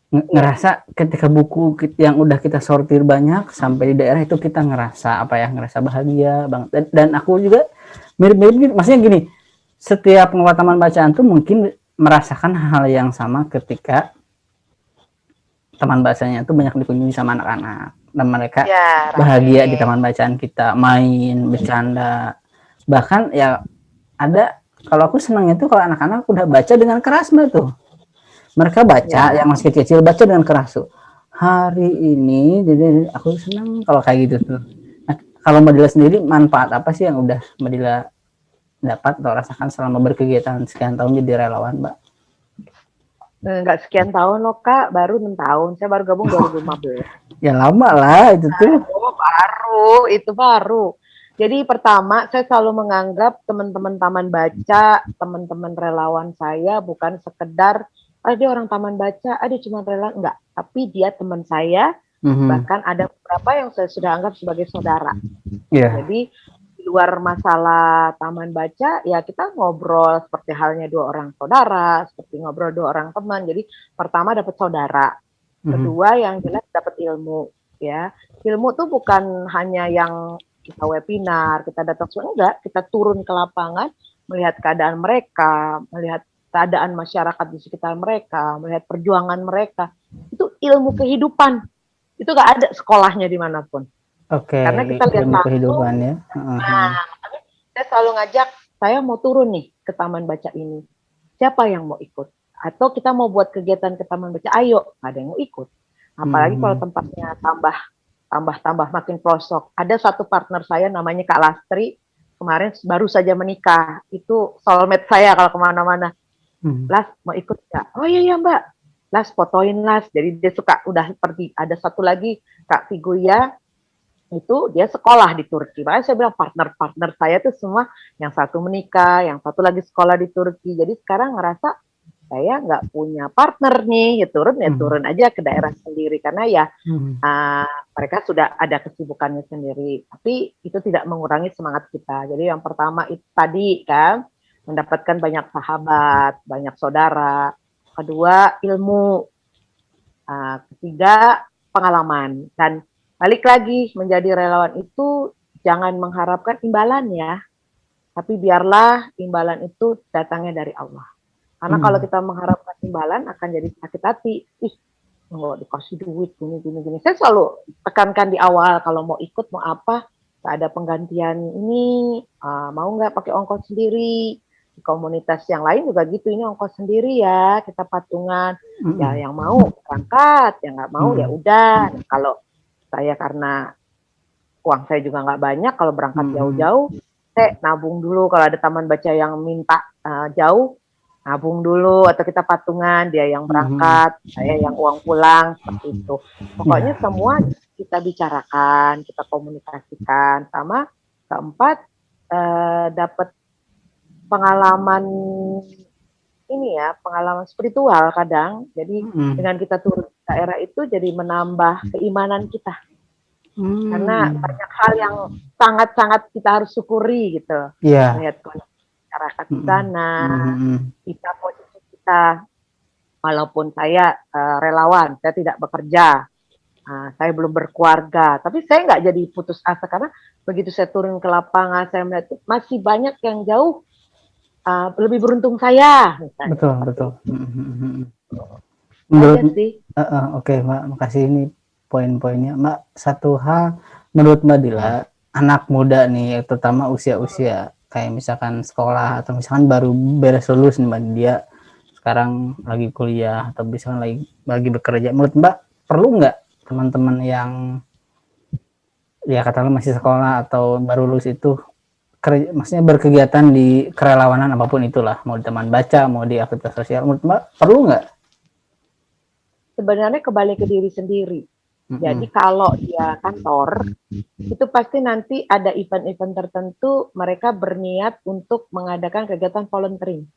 A: ngerasa ketika buku yang udah kita sortir banyak sampai di daerah itu kita ngerasa apa ya, ngerasa bahagia banget. Dan aku juga mirip-mirip, maksudnya gini, setiap pengelola taman bacaan tuh mungkin merasakan hal yang sama ketika taman bacanya itu banyak dikunjungi sama anak-anak dan mereka bahagia di taman bacaan kita, main, bercanda, bahkan ya ada, kalau aku senangnya tuh kalau anak-anak udah baca dengan keras Mbak tuh, mereka baca yang masih kecil baca dengan keras tuh hari ini, jadi aku senang kalau kayak gitu tuh. Nah, kalau Mbak Dila sendiri manfaat apa sih yang udah Mbak Dila dapat atau rasakan selama berkegiatan sekian tahun jadi relawan Mbak?
B: Enggak sekian tahun loh Kak, baru 6 tahun. Saya baru gabung 2015.
A: Ya lama lah itu tuh.
B: Itu baru. Jadi pertama saya selalu menganggap teman-teman taman baca, teman-teman relawan saya bukan sekedar dia orang taman baca, dia cuma relawan, enggak. Tapi dia teman saya, bahkan ada beberapa yang saya sudah anggap sebagai saudara. Jadi di luar masalah taman baca, ya kita ngobrol seperti halnya dua orang saudara, seperti ngobrol dua orang teman. Jadi pertama dapat saudara, kedua yang jelas dapat ilmu, ya. Ilmu tuh bukan hanya yang kita webinar, kita datang semua, enggak, kita turun ke lapangan, melihat keadaan mereka, melihat keadaan masyarakat di sekitar mereka, melihat perjuangan mereka. Itu ilmu kehidupan. Itu gak ada sekolahnya dimanapun. Karena kita lihat
A: kehidupan ya.
B: Nah, saya selalu ngajak, saya mau turun nih ke taman baca ini. Siapa yang mau ikut? atau kita mau buat kegiatan ke taman baca, ayo, nggak ada yang mau ikut. Apalagi kalau tempatnya tambah makin pelosok. Ada satu partner saya namanya Kak Lastri, kemarin baru saja menikah. Itu soulmate saya kalau kemana-mana. Las, mau ikut nggak? Oh iya Mbak. Las, fotoin Las. Jadi dia suka udah pergi. Ada satu lagi Kak Figuya, itu dia sekolah di Turki. Makanya saya bilang partner-partner saya tuh semua yang satu menikah, yang satu lagi sekolah di Turki. Jadi sekarang ngerasa saya nggak punya partner nih, ya turun aja ke daerah sendiri karena ya mereka sudah ada kesibukannya sendiri. Tapi itu tidak mengurangi semangat kita. Jadi yang pertama itu tadi kan mendapatkan banyak sahabat, banyak saudara. Kedua ilmu, ketiga pengalaman. Dan balik lagi menjadi relawan itu jangan mengharapkan imbalan ya, tapi biarlah imbalan itu datangnya dari Allah. Karena kalau kita mengharapkan imbalan akan jadi sakit hati. Ih, nggak dikasih duit gini. Saya selalu tekankan di awal kalau mau ikut mau apa, ada penggantian ini, mau nggak pakai ongkos sendiri. Di komunitas yang lain juga gitu, ini ongkos sendiri ya, kita patungan. Ya yang mau berangkat, yang nggak mau ya udah. Nah, kalau saya karena uang saya juga nggak banyak, kalau berangkat jauh-jauh, saya nabung dulu. Kalau ada taman baca yang minta jauh, nabung dulu, atau kita patungan, dia yang berangkat, saya yang uang pulang, seperti itu. Pokoknya semua kita bicarakan, kita komunikasikan. Sama keempat, dapat pengalaman ini ya, pengalaman spiritual kadang. Jadi dengan kita turun ke daerah itu jadi menambah keimanan kita. Karena banyak hal yang sangat-sangat kita harus syukuri gitu. Melihat kondisi masyarakat di sana, kita posisi kita, walaupun saya relawan, saya tidak bekerja, saya belum berkeluarga, tapi saya nggak jadi putus asa karena begitu saya turun ke lapangan, saya melihat masih banyak yang jauh lebih beruntung saya. Misalnya,
A: betul.
B: Menurut
A: sih. Oke, Mbak, makasih ini poin-poinnya. Mbak, satu hal menurut Mbak Dila, anak muda nih, terutama usia-usia kayak misalkan sekolah atau misalkan baru beres lulus nih Mbak, dia sekarang lagi kuliah atau misalkan lagi bekerja, menurut Mbak perlu nggak teman-teman yang ya katakanlah masih sekolah atau baru lulus itu maksudnya berkegiatan di kerelawanan apapun itulah, mau di taman baca, mau di aktivitas sosial, menurut Mbak perlu nggak?
B: Sebenarnya kembali ke diri sendiri. Jadi kalau dia kantor, itu pasti nanti ada event-event tertentu mereka berniat untuk mengadakan kegiatan volunteering.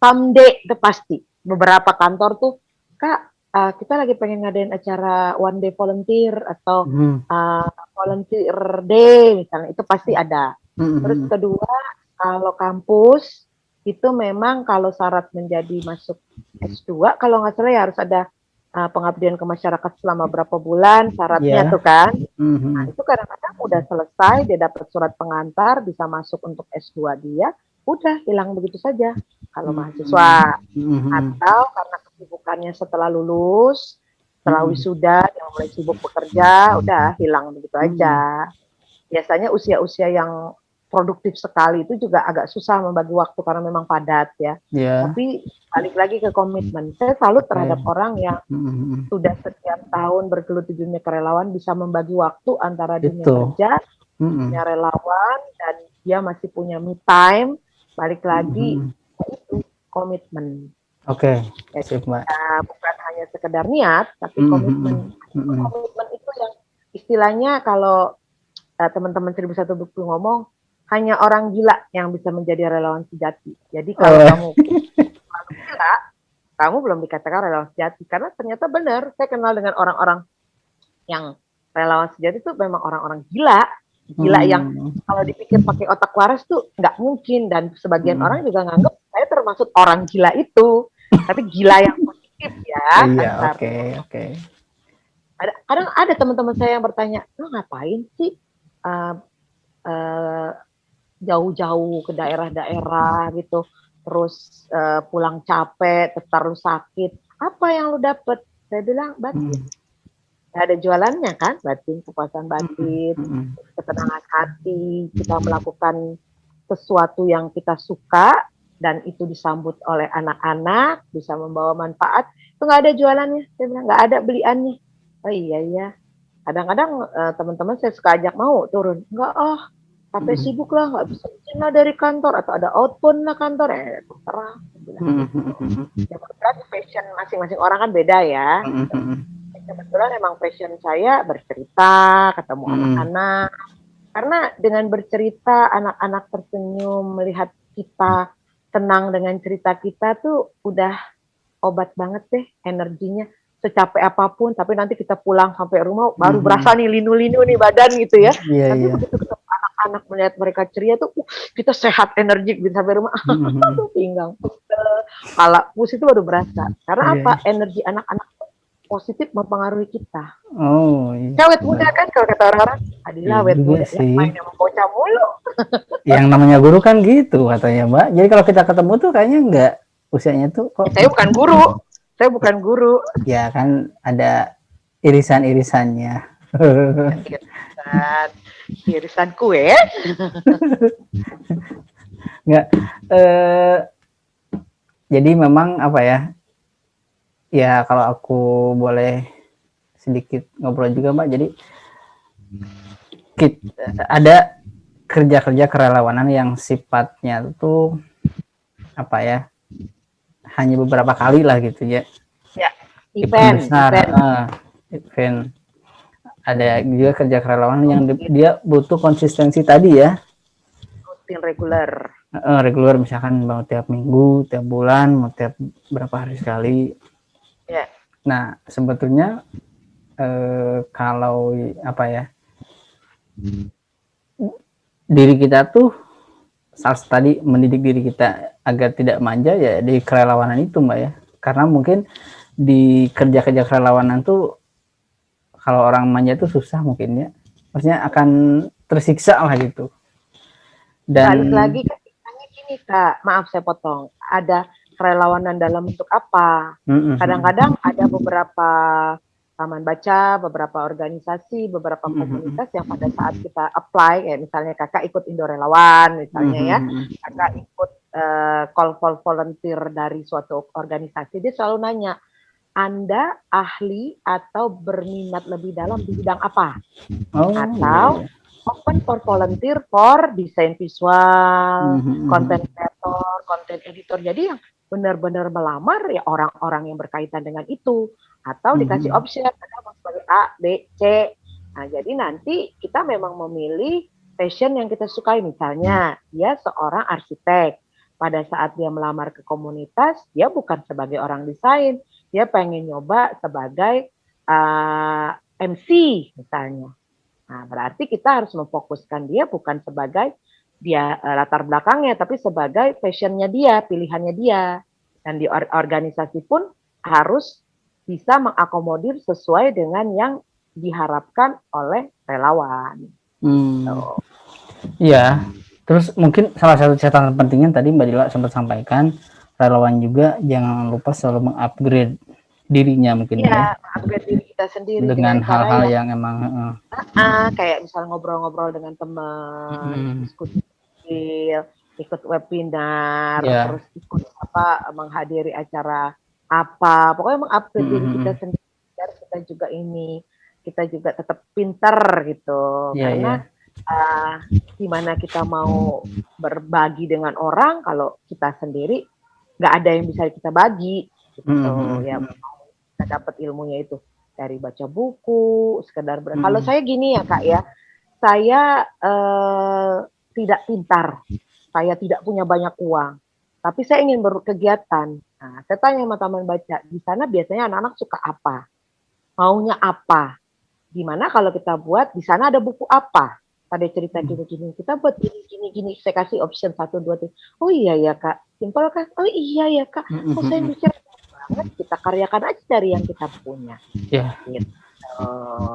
B: Someday itu pasti. Beberapa kantor tuh, Kak, kita lagi pengen ngadain acara one day volunteer atau volunteer day misalnya, itu pasti ada. Terus kedua, kalau kampus itu memang kalau syarat menjadi masuk S2, kalau nggak salah ya harus ada pengabdian ke masyarakat selama berapa bulan, syaratnya tuh kan. Nah, itu kadang-kadang udah selesai, dia dapat surat pengantar, bisa masuk untuk S2 dia, udah hilang begitu saja. Kalau mahasiswa, atau karena kesibukannya setelah lulus, setelah wisuda, dia mulai sibuk bekerja, udah hilang begitu aja. Biasanya usia-usia yang produktif sekali itu juga agak susah membagi waktu karena memang padat ya. Tapi balik lagi ke komitmen. Saya salut terhadap orang yang sudah sekian tahun bergelut di dunia kerelawan bisa membagi waktu antara dunia kerja, dunia relawan, dan dia masih punya me time. Balik lagi itu komitmen. Jadi, bukan hanya sekedar niat, tapi komitmen. Komitmen itu yang istilahnya kalau teman-teman 1001 Bukti ngomong, hanya orang gila yang bisa menjadi relawan sejati. Jadi kalau kamu gila, kamu belum dikatakan relawan sejati. Karena ternyata benar, saya kenal dengan orang-orang yang relawan sejati itu memang orang-orang gila. Gila yang kalau dipikir pakai otak waras tuh nggak mungkin. Dan sebagian orang juga nganggap saya termasuk orang gila itu. Tapi gila yang positif ya. Kadang ada teman-teman saya yang bertanya, lo ngapain sih jauh-jauh ke daerah-daerah gitu, terus pulang capek, tetap lu sakit, apa yang lu dapet? Saya bilang batin. Ada jualannya kan, batin, kepuasan batin, ketenangan hati, kita melakukan sesuatu yang kita suka, dan itu disambut oleh anak-anak, bisa membawa manfaat, itu nggak ada jualannya. Saya bilang nggak ada beliannya. Oh iya ya. Kadang-kadang teman-teman saya suka ajak mau turun. Enggak capek sibuk lah, nggak bisa izin lah dari kantor atau ada outbound lah kantor. Terserah. Saya bilang gitu. Ya berarti passion masing-masing orang kan beda ya. Gitu. Kebetulan emang passion saya bercerita, ketemu anak-anak. Karena dengan bercerita, anak-anak tersenyum, melihat kita tenang dengan cerita kita tuh udah obat banget deh energinya. Secapek apapun, tapi nanti kita pulang sampai rumah baru berasa nih linu-linu nih badan gitu ya. Tapi begitu ketemu anak-anak melihat mereka ceria tuh, kita sehat energik bisa sampai rumah. Tuh pinggang, kepala pusing itu baru berasa. Karena apa? Energi anak-anak positif mempengaruhi kita.
A: Oh, iya.
B: Awet muda kan kalau kata orang-orang, adilah awet muda ya, main sama bocah mulu.
A: Yang namanya guru kan gitu katanya, Mbak. Jadi kalau kita ketemu tuh kayaknya enggak usianya tuh kok.
B: Saya bukan guru. Saya bukan guru.
A: Ya kan ada irisan-irisannya.
B: Irisan kue.
A: Enggak. Jadi memang apa ya? Ya kalau aku boleh sedikit ngobrol juga, Mbak. Jadi ada kerja-kerja kerelawanan yang sifatnya tuh apa ya? Hanya beberapa kali lah gitu ya.
B: Ya, event
A: besar, event. Ada juga kerja kerelawanan yang dia butuh konsistensi tadi ya.
B: Rutin reguler.
A: Reguler misalkan mau tiap minggu, tiap bulan, mau tiap berapa hari sekali.
B: Ya.
A: Nah sebetulnya kalau apa ya, diri kita tuh tadi mendidik diri kita agar tidak manja ya di kerelawanan itu, Mbak ya. Karena mungkin di kerja-kerja kerelawanan tuh kalau orang manja tuh susah mungkin ya. Maksudnya akan tersiksa lah gitu.
B: Dan balik lagi kan gini Kak, maaf saya potong. Ada kerelawanan dalam bentuk apa? Kadang-kadang ada beberapa taman baca, beberapa organisasi, beberapa komunitas yang pada saat kita apply, kayak misalnya kakak ikut Indo Relawan, misalnya ya, kakak ikut call for volunteer dari suatu organisasi, dia selalu nanya, Anda ahli atau berminat lebih dalam di bidang apa? Atau open for volunteer for desain visual, content creator, content editor. Jadi yang benar-benar melamar ya orang-orang yang berkaitan dengan itu. Atau dikasih option, ada sebagai A, B, C. Nah, jadi nanti kita memang memilih passion yang kita sukai. Misalnya, dia seorang arsitek. Pada saat dia melamar ke komunitas, dia bukan sebagai orang desain. Dia pengen nyoba sebagai MC misalnya. Nah, berarti kita harus memfokuskan dia bukan sebagai dia latar belakangnya, tapi sebagai passionnya dia, pilihannya dia. Dan di organisasi pun harus bisa mengakomodir sesuai dengan yang diharapkan oleh relawan.
A: Iya. Terus mungkin salah satu catatan pentingnya tadi Mbak Dila sempat sampaikan, relawan juga jangan lupa selalu mengupgrade dirinya mungkin ya.
B: Upgrade diri kita sendiri
A: dengan hal-hal yang emang
B: kayak misal ngobrol-ngobrol dengan teman, diskusi, ikut webinar, terus ikut menghadiri acara apa, pokoknya mengupgrade diri kita sendiri biar kita juga kita juga tetap pintar gitu. Karena gimana kita mau berbagi dengan orang kalau kita sendiri nggak ada yang bisa kita bagi gitu. Ya kita dapat ilmunya itu dari baca buku, sekedar kalau saya gini ya Kak ya, saya tidak pintar, saya tidak punya banyak uang, tapi saya ingin berkegiatan. Nah, saya tanya sama teman baca, di sana biasanya anak-anak suka apa, maunya apa, gimana kalau kita buat di sana ada buku apa, pada cerita gini-gini, kita buat gini-gini, saya kasih option 1, 2, 3. Oh iya ya Kak, simpel kan? Oh iya ya Kak, oh saya mikir banget, kita karyakan aja dari yang kita punya.
A: Ya. Gitu.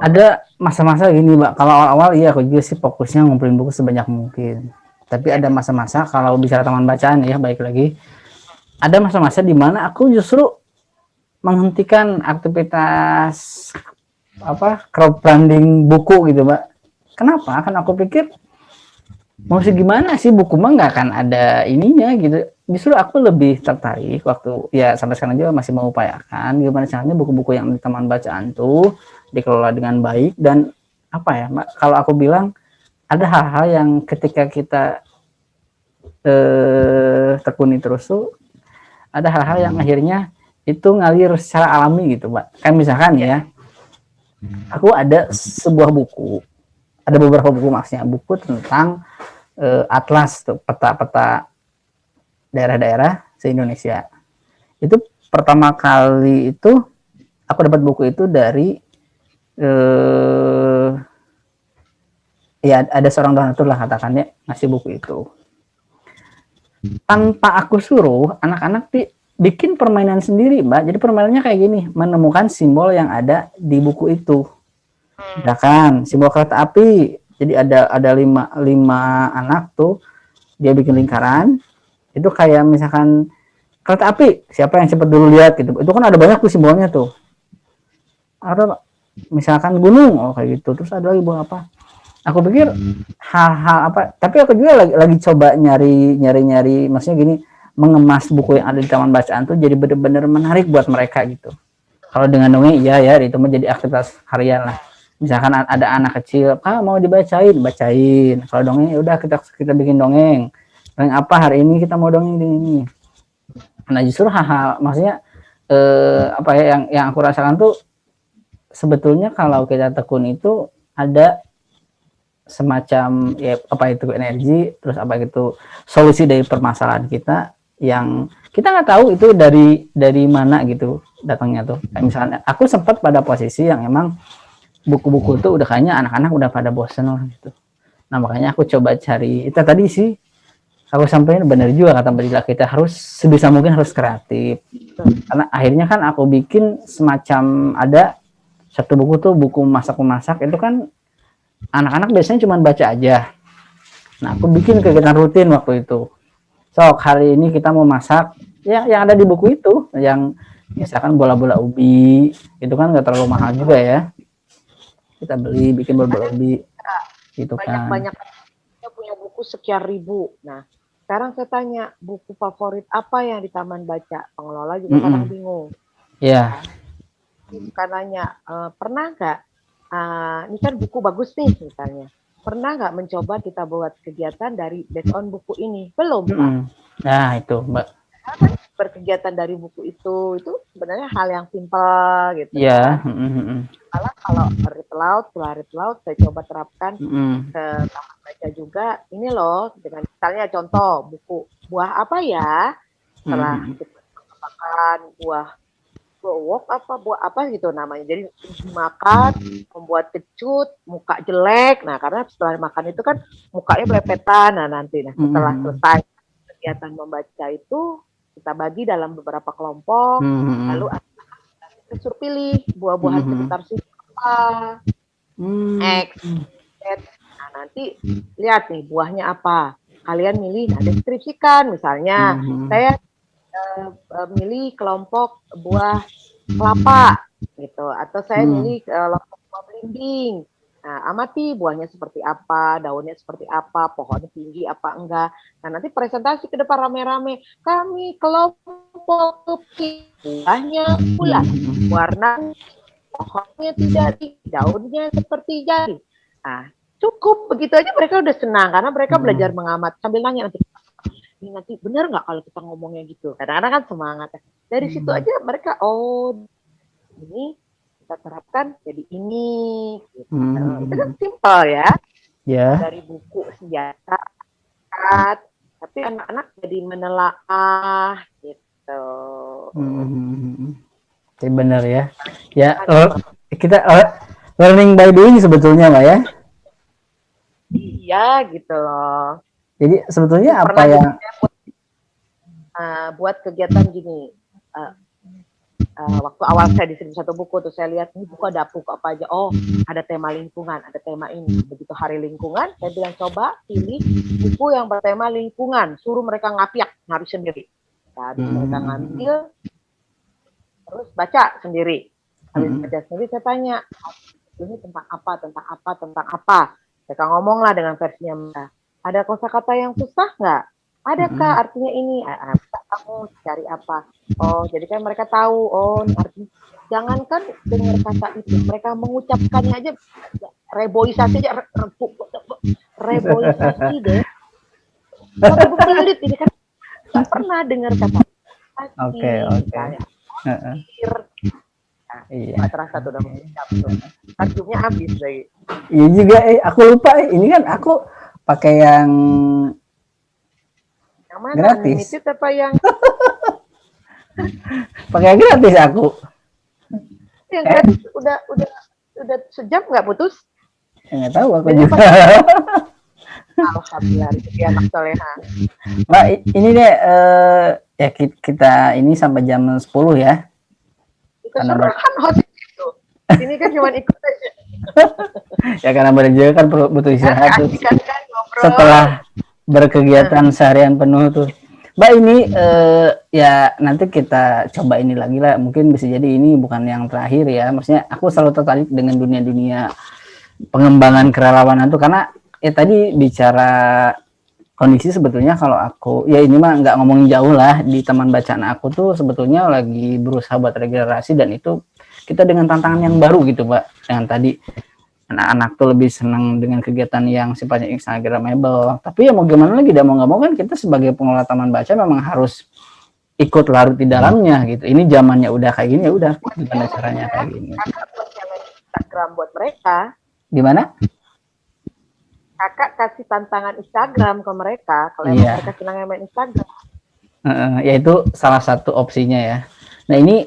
A: Ada masa-masa gini Mbak, kalau awal-awal iya aku juga sih fokusnya ngumpulin buku sebanyak mungkin. Tapi ada masa-masa kalau bicara taman bacaan ya, baik lagi, ada masa-masa di mana aku justru menghentikan aktivitas crowdfunding buku gitu Mbak. Kenapa? Kan aku pikir mau segimana sih, buku mah nggak akan ada ininya gitu. Justru aku lebih tertarik waktu ya sampai sekarang juga masih mengupayakan gimana caranya buku-buku yang di taman bacaan tuh dikelola dengan baik. Dan apa ya, kalau aku bilang ada hal-hal yang ketika kita tekuni terus tuh ada hal-hal yang akhirnya itu ngalir secara alami gitu, Mbak. Kayak misalkan ya, aku ada sebuah buku, ada beberapa buku maksudnya, buku tentang atlas tuh, peta-peta daerah-daerah se-Indonesia. Itu pertama kali itu aku dapat buku itu dari eh, ya ada seorang donatur lah katakannya ngasih buku itu. Tanpa aku suruh, anak-anak bikin permainan sendiri, Mbak. Jadi permainannya kayak gini, menemukan simbol yang ada di buku itu. Misalkan simbol kereta api. Jadi ada lima anak tuh, dia bikin lingkaran. Itu kayak misalkan kereta api, siapa yang cepat dulu lihat gitu. Itu kan ada banyak tuh simbolnya tuh. Ada misalkan gunung, oh kayak gitu. Terus ada lagi buah apa? Aku pikir hal-hal apa, tapi aku juga lagi coba nyari maksudnya gini, mengemas buku yang ada di taman bacaan tuh jadi bener-bener menarik buat mereka gitu. Kalau dengan dongeng iya ya, itu menjadi aktivitas harian lah. Misalkan ada anak kecil, mau dibacain, bacain. Kalau dongeng ya udah kita bikin dongeng. Dongeng apa hari ini, kita mau dongeng ini. Nah justru hal-hal maksudnya apa ya yang aku rasakan tuh sebetulnya kalau kita tekun itu ada semacam ya apa itu energi, terus apa itu solusi dari permasalahan kita yang kita nggak tahu itu dari mana gitu datangnya tuh. Kayak misalnya aku sempat pada posisi yang emang buku-buku itu udah kayaknya anak-anak udah pada bosen lah gitu. Nah makanya aku coba cari itu tadi sih, aku sampaikan benar juga kata Mbak Dila, kita harus sebisa mungkin harus kreatif. Karena akhirnya kan aku bikin semacam ada satu buku tuh buku masak-memasak, itu kan anak-anak biasanya cuma baca aja. Nah, aku bikin kegiatan rutin waktu itu. Sok, hari ini kita mau masak yang ada di buku itu, yang misalkan bola-bola ubi, itu kan nggak terlalu mahal juga ya. Kita beli, bikin bola-bola ubi, gitu kan.
B: Banyak-banyak punya buku sekian ribu. Nah, sekarang saya tanya, buku favorit apa yang di taman baca? Pengelola juga kadang bingung.
A: Ya.
B: Bukan nanya, pernah nggak, ini kan buku bagus nih misalnya, pernah nggak mencoba kita buat kegiatan dari based on buku ini? Belum, Pak.
A: Nah, itu, Mbak.
B: Berkegiatan dari buku itu sebenarnya hal yang simpel gitu
A: Ya.
B: Kalau read aloud, saya coba terapkan ke taman baca juga. Ini loh, dengan misalnya contoh buku buah apa ya? Setelah kita makan buah buah apa gitu namanya. Jadi dimakan, membuat kecut, muka jelek. Nah, karena setelah makan itu kan mukanya belepetan. Nah, nanti setelah selesai kegiatan membaca itu kita bagi dalam beberapa kelompok, lalu kita suruh pilih buah-buahan sekitar situ apa. X, Z. Nah, nanti lihat nih buahnya apa. Kalian milih, nah deskripsikan. Misalnya, saya milih kelompok buah kelapa gitu, atau saya milih kelompok buah belimbing. Nah, amati buahnya seperti apa, daunnya seperti apa, pohonnya tinggi apa enggak. Nah, nanti presentasi ke depan rame-rame. Kami kelompok kepi, buahnya bulat, warna pohonnya tidak tinggi, daunnya seperti jari. Nah, cukup begitu aja mereka udah senang karena mereka belajar mengamati sambil nanya ini nanti benar nggak kalau kita ngomongnya gitu. Kadang-kadang kan semangat. Dari situ aja mereka ini kita terapkan jadi ini. Gitu. Itu kan simpel ya. Dari buku senjata, tapi anak-anak jadi menelaah gitu.
A: Benar ya. Ya, kita learning by doing sebetulnya, Mbak ya.
B: Iya gitu loh.
A: Jadi sebetulnya apa yang
B: buat kegiatan gini. Waktu awal saya di 1001 buku tuh saya lihat ini buku ada buku apa aja. Oh, ada tema lingkungan, ada tema ini. Begitu hari lingkungan, saya bilang coba pilih buku yang bertema lingkungan, suruh mereka ngapi sendiri. Nah, mereka ngambil terus baca sendiri. Habis baca sendiri saya tanya, ini tentang apa? Mereka ngomong lah dengan versinya mereka. Ada kosakata yang susah nggak? Ada Kak, artinya ini. Kamu cari apa? Oh, jadi kan mereka tahu. Oh, artinya jangankan dengar kata itu, mereka mengucapkannya aja reboisasi aja reboisasi deh. 2000 kali ini kan nggak pernah dengar kata
A: Oke,
B: pasti
A: oke.
B: misalnya.
A: Heeh.
B: Nah,
A: Iya.
B: nggak terasa tuh udah mengucap tuh. Takjubnya habis lagi.
A: Iya juga, aku lupa. Ini kan aku pakai yang
B: Yang mana?
A: gratis.
B: Unlimited apa yang
A: Pakai yang gratis aku.
B: yang gratis udah sejam nggak putus?
A: Nggak tahu aku
B: Biasanya
A: juga.
B: Alhamdulillah rezeki anak soleha.
A: Mbak, ini deh ya kita ini sampai jam 10 ya.
B: Kita
A: Karena
B: suruh kan host itu. Ini kan cuma ikut aja.
A: ya karena juga kan butuh
B: Kan
A: istirahat tuh
B: keasikan kan ngobrol.
A: setelah berkegiatan seharian penuh tuh. Mbak, ini ya nanti kita coba ini lagi lah. Mungkin bisa jadi ini bukan yang terakhir ya. Maksudnya aku selalu tertarik dengan dunia-dunia pengembangan kerelawanan tuh, karena ya tadi bicara kondisi sebetulnya kalau aku ya ini mah nggak ngomongin jauh lah, di teman bacaan aku tuh sebetulnya lagi berusaha buat regenerasi, dan itu kita dengan tantangan yang baru gitu Mbak. Yang tadi anak-anak tuh lebih senang dengan kegiatan yang sifatnya instagramable, tapi ya mau gimana lagi, tidak mau nggak mau kan kita sebagai pengelola taman baca memang harus ikut larut di dalamnya gitu. Ini zamannya udah kayak gini, ya udah gimana caranya kayak gini.
B: Kakak buat challenge Instagram buat mereka.
A: Gimana?
B: Kakak kasih tantangan Instagram ke mereka. Kalau emang
A: Iya.
B: mereka senang main Instagram.
A: Ya itu salah satu opsinya ya. Nah ini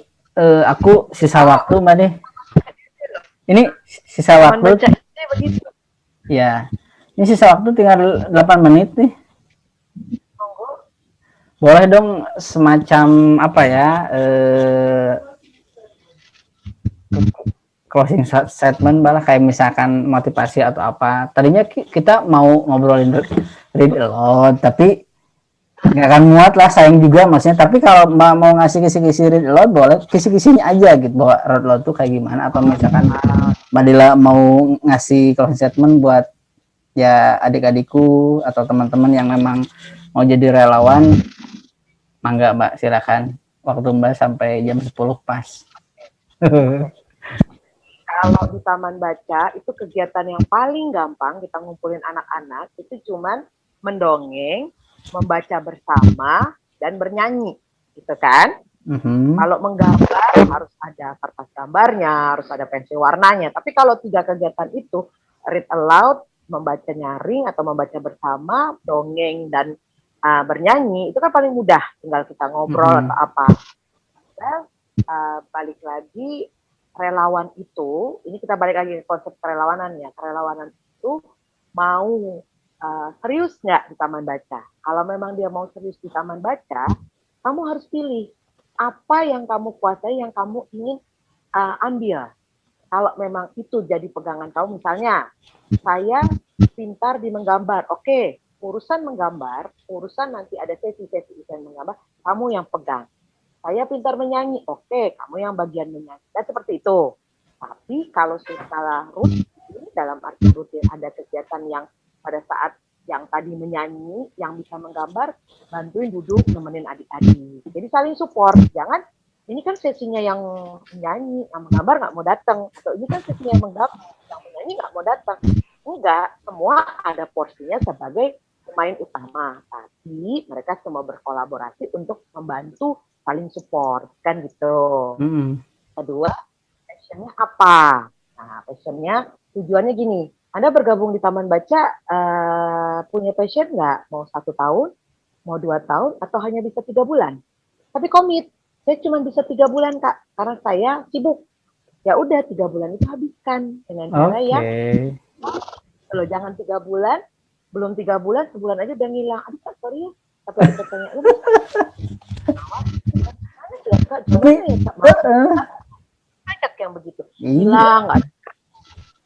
A: aku sisa waktu Mbak deh. Ini sisa
B: Taman
A: waktu.
B: baca ini begitu.
A: Ya. Ini sisa waktu tinggal 8 menit nih.
B: Monggo.
A: Boleh dong semacam apa ya? Closing statement malah kayak misalkan motivasi atau apa. Tadinya kita mau ngobrolin read aloud, tapi nggak akan muat lah, sayang juga maksudnya. Tapi kalau Mbak mau ngasih kisi-kisi read aloud, boleh kisi-kisinya aja gitu, bahwa read aloud tuh kayak gimana, atau misalkan Mbak Dila mau ngasih closing statement buat ya adik-adikku atau teman-teman yang memang mau jadi relawan, mangga Mbak, silakan. Waktu Mbak sampai jam 10 pas.
B: Kalau di taman baca itu kegiatan yang paling gampang kita ngumpulin anak-anak itu cuman mendongeng, membaca bersama, dan bernyanyi, gitu kan? Kalau menggambar harus ada kertas gambarnya, harus ada pensil warnanya. Tapi kalau 3 kegiatan itu, read aloud, membaca nyaring atau membaca bersama, dongeng, dan bernyanyi, itu kan paling mudah. Tinggal kita ngobrol atau apa. Dan balik lagi, relawan itu, ini kita balik lagi ke konsep kerelawanan ya. Kerelawanan itu mau serius nggak di taman baca? Kalau memang dia mau serius di taman baca, kamu harus pilih apa yang kamu kuasai, yang kamu ingin ambil. Kalau memang itu jadi pegangan kamu, misalnya saya pintar di menggambar, oke, urusan menggambar, urusan nanti ada sesi-sesi event menggambar, kamu yang pegang. Saya pintar menyanyi, oke, kamu yang bagian menyanyi. Dan seperti itu. Tapi kalau secara rutin, dalam arti rutin ada kegiatan yang pada saat yang tadi menyanyi, yang bisa menggambar, bantuin duduk, nemenin adik-adik. Jadi saling support. Jangan, ini kan sesinya yang menyanyi, yang menggambar nggak mau datang. Atau ini kan sesinya yang menggambar, yang menyanyi nggak mau datang. Enggak, semua ada porsinya sebagai pemain utama. Tapi mereka semua berkolaborasi untuk membantu saling support kan gitu. Kedua, passionnya apa? Nah, passionnya tujuannya gini. Anda bergabung di Taman Baca punya passion nggak? Mau 1 tahun, mau 2 tahun, atau hanya bisa 3 bulan? Tapi komit. Saya cuma bisa 3 bulan Kak, karena saya sibuk. Ya udah 3 bulan itu habiskan dengan cara yang kalau jangan 3 bulan, belum 3 bulan, sebulan aja udah ngilang. Aduh Kak, sorry ya. Tapi kita tanya, lu tapi banyak yang begitu, hilang nggak,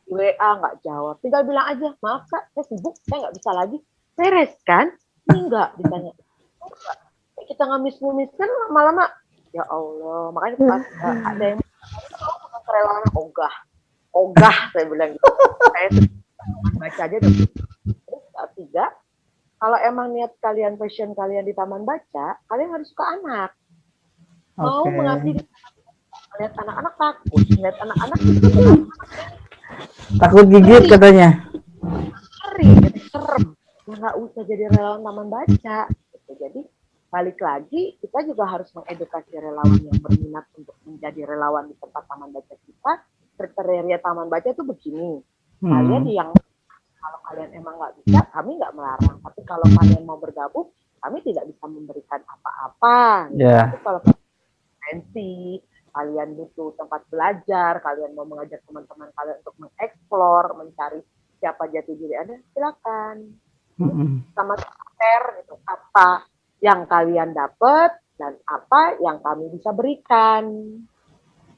B: WA nggak jawab, tinggal bilang aja, maaf Kak, saya sibuk, saya nggak bisa lagi, beres kan? Ini enggak ditanya, enggak. Kita ngamis-ngamis kan lama-lama, ya Allah, makanya pas ada yang relawan ogah saya bilang gitu, saya baca aja deh. Terus 3, Kalau emang niat kalian, passion kalian di taman baca, kalian harus suka anak. Mau
A: Oke.
B: mengabdi di lihat anak-anak takut, lihat anak-anak
A: Takut gigit katanya.
B: ngeri, serem. Ya nggak usah jadi relawan taman baca. Gitu. Jadi balik lagi, kita juga harus mengedukasi relawan yang berminat untuk menjadi relawan di tempat taman baca kita. Kriteria taman baca itu begini. Kalian yang kalau kalian emang nggak bisa, kami nggak melarang. Tapi kalau kalian mau bergabung, kami tidak bisa memberikan apa-apa. Gitu.
A: Ya.
B: Tapi kalau pensi, kalian butuh tempat belajar, kalian mau mengajak teman-teman kalian untuk mengeksplor, mencari siapa jati diri Anda, silakan. Sama share gitu, apa yang kalian dapat dan apa yang kami bisa berikan.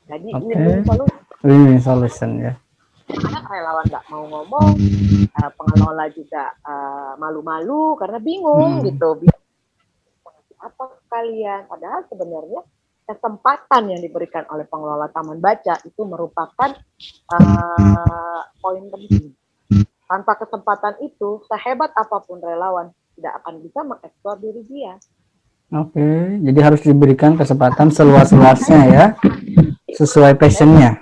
B: Jadi
A: win-win solution ya.
B: Karena relawan nggak mau ngomong, pengelola juga malu-malu karena bingung gitu. Apa kalian? Padahal sebenarnya kesempatan yang diberikan oleh pengelola taman baca itu merupakan poin penting. Tanpa kesempatan itu, sehebat apapun relawan tidak akan bisa mengeksplor diri dia.
A: Oke, jadi harus diberikan kesempatan seluas-luasnya ya, sesuai passionnya.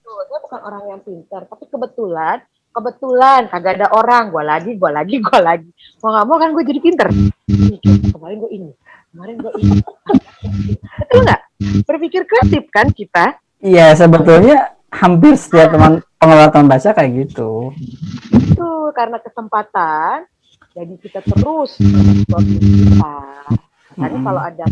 B: Saya bukan orang yang pintar, tapi kebetulan kagak ada orang, gue lagi. Mau nggak mau kan gue jadi pintar. Kemarin gue ini. Betul nggak? Berpikir kreatif kan kita?
A: Iya, sebetulnya hampir setiap teman pengelola taman baca kayak gitu.
B: Itu karena kesempatan, jadi kita terus kita. Tadi kalau ada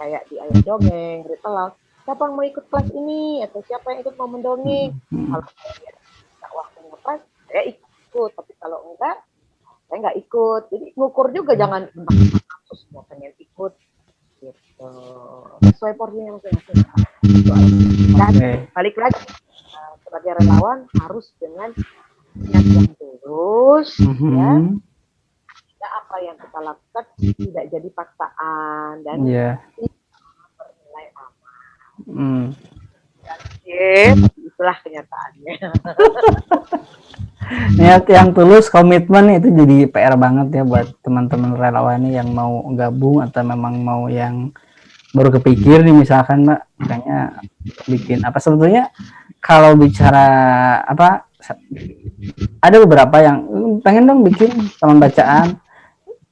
B: kayak di Ayam Dongeng, di Telau, siapa yang mau ikut kelas ini atau siapa yang ikut mau mendongeng? Kalau saya waktu ngepas, saya ikut. Tapi kalau enggak, saya nggak ikut. Jadi ngukur juga jangan semua pengen ikut. Gitu. Sesuai porsinya masing-masing. Dan balik lagi sebagai relawan harus dengan niat yang tulus, ya. Tidak apa yang kita lakukan tidak jadi paksaan dan bernilai aman. Itulah kenyataannya.
A: Niat yang tulus, komitmen itu jadi PR banget ya buat teman-teman relawan yang mau gabung atau memang mau yang baru kepikir nih misalkan Mbak, makanya bikin apa sebetulnya kalau bicara apa ada beberapa yang pengen dong bikin taman bacaan,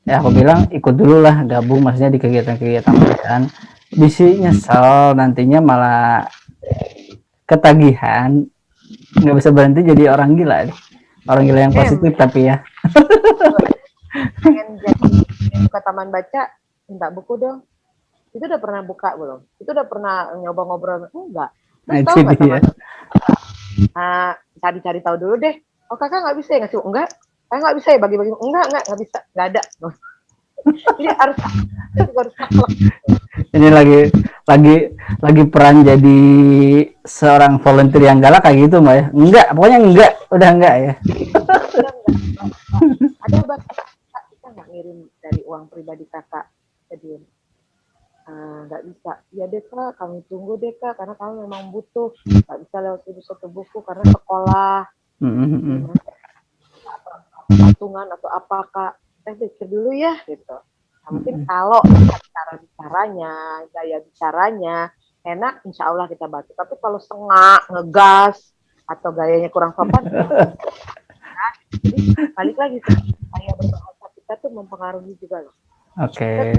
A: ya aku bilang ikut dulu lah, gabung maksudnya di kegiatan-kegiatan bacaan, bisa nyesel nantinya malah ketagihan, nggak bisa berhenti jadi orang gila yang positif. Tapi ya
B: pengen jadi buka taman baca, minta buku dong. Itu udah pernah buka belum? Itu udah pernah nyoba ngobrol? Enggak. Terus tahu nggak teman? Cari-cari tahu dulu deh. Oh kakak nggak bisa ya ngasih? Enggak. Kakak nggak bisa ya bagi-bagi? Nggak bisa. Nggak ada. Jadi harus
A: ini lagi peran jadi seorang volunteer yang galak kayak gitu Mbak ya? Enggak, pokoknya enggak, udah enggak ya.
B: Ada bahkan kita nggak ngirim dari uang pribadi kakak ke dia. Nggak bisa. Ya deh kak, kami tunggu deh kak, karena kami memang butuh. Nggak bisa lewat satu buku karena sekolah. Patungan atau apa kak? Saya pikir dulu ya gitu. Mungkin kalau cara bicaranya, gaya bicaranya enak, insya Allah kita bantu. Tapi kalau sengak, ngegas, atau gayanya kurang sopan, jadi balik lagi saya berbahasa kita tuh mempengaruhi juga loh.
A: Oke.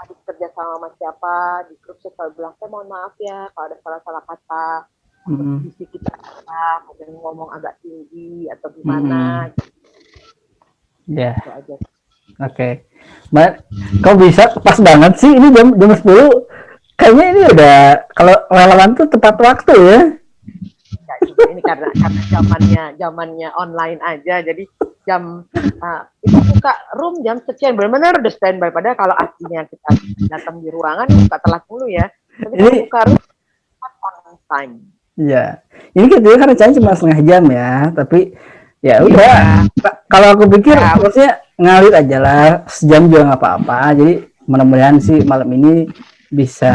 B: Habis kerja sama siapa di grup saya bilang, saya mohon maaf ya kalau ada salah-salah kata, visi kita mungkin ngomong agak tinggi atau gimana.
A: Ya. Yeah. Oke. Mbak, kau bisa pas banget sih ini jam 10. Kayaknya ini udah kalau relawan tuh tepat waktu ya.
B: Ini karena zamannya online aja, jadi jam itu buka room jam sekian, benar-benar udah standby. Padahal kalau aslinya kita datang di ruangan buka telat dulu ya. Tapi ini buka room on time.
A: Iya, ini kita kan rencananya cuma setengah jam ya, tapi ya udah. Kalau aku pikir maksudnya ngalir aja lah, sejam juga nggak apa-apa. Jadi mudah-mudahan sih malam ini bisa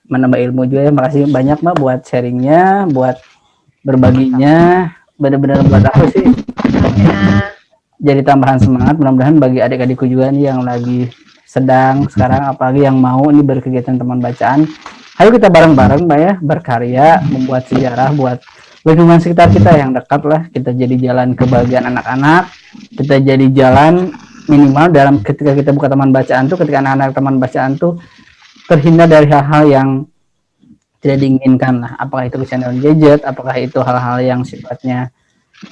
A: menambah ilmu juga ya. Makasih banyak Mbak buat sharingnya, buat berbaginya, benar-benar buat aku sih jadi tambahan semangat. Mudah-mudahan bagi adik-adikku juga nih yang lagi sedang sekarang, apalagi yang mau nih berkegiatan teman bacaan, ayo kita bareng-bareng Mbak ya, berkarya, membuat sejarah buat lingkungan sekitar kita yang dekat lah. Kita jadi jalan kebahagiaan anak-anak, kita jadi jalan minimal dalam ketika kita buka taman bacaan tuh, ketika anak-anak taman bacaan tuh terhindar dari hal-hal yang tidak diinginkan lah, apakah itu kecanduan gadget, apakah itu hal-hal yang sifatnya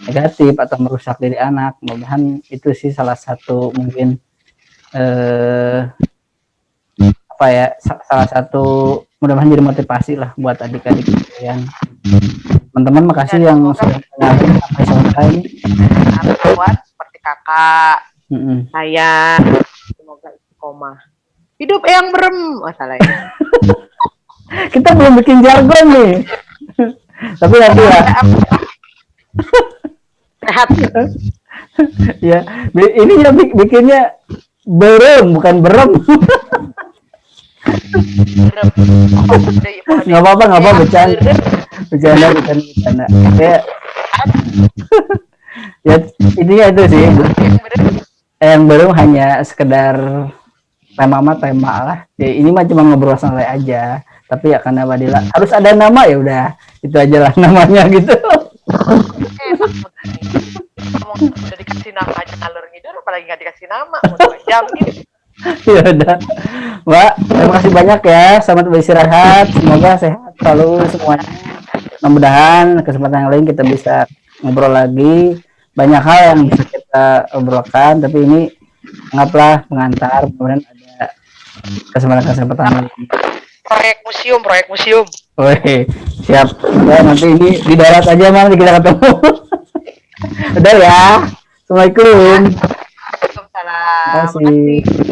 A: negatif atau merusak diri anak. Mudah-mudahan itu sih salah satu mungkin apa ya, salah satu mudah-mudahan jadi motivasi lah buat adik-adik yang teman-teman. Makasih
B: Dan
A: yang
B: semoga
A: sudah mendengarkan sampai selesai ini.
B: kuat seperti kakak, saya, semoga istiqomah. Hidup yang berem, masalahnya.
A: Kita belum bikin jargon nih. Tapi nanti ya.
B: Sehat.
A: Ya, ini ya bikinnya berem bukan berem. Nggak apa-apa bercanda. Ya intinya itu sih. Yang baru hanya sekedar tema lah. Ya, ini mah cuma ngobrol santai aja. Tapi ya karena Badila harus ada nama, ya udah itu aja lah namanya gitu.
B: Udah dikasih nama aja ngalur ngidul, apalagi nggak dikasih nama, mau 2 jam gitu.
A: Ya udah, Mbak, terima kasih banyak ya. Selamat beristirahat, semoga sehat selalu semuanya. Mudah-mudahan kesempatan yang lain kita bisa ngobrol lagi. Banyak hal yang bisa kita obrolkan, tapi ini anggaplah pengantar. Kemudian ada kesempatan lagi.
B: Proyek museum.
A: Oke, siap. Ya, nanti ini di darat aja nanti kita ketemu. Udah ya. Assalamualaikum.
B: Waalaikumsalam.
A: Terima kasih.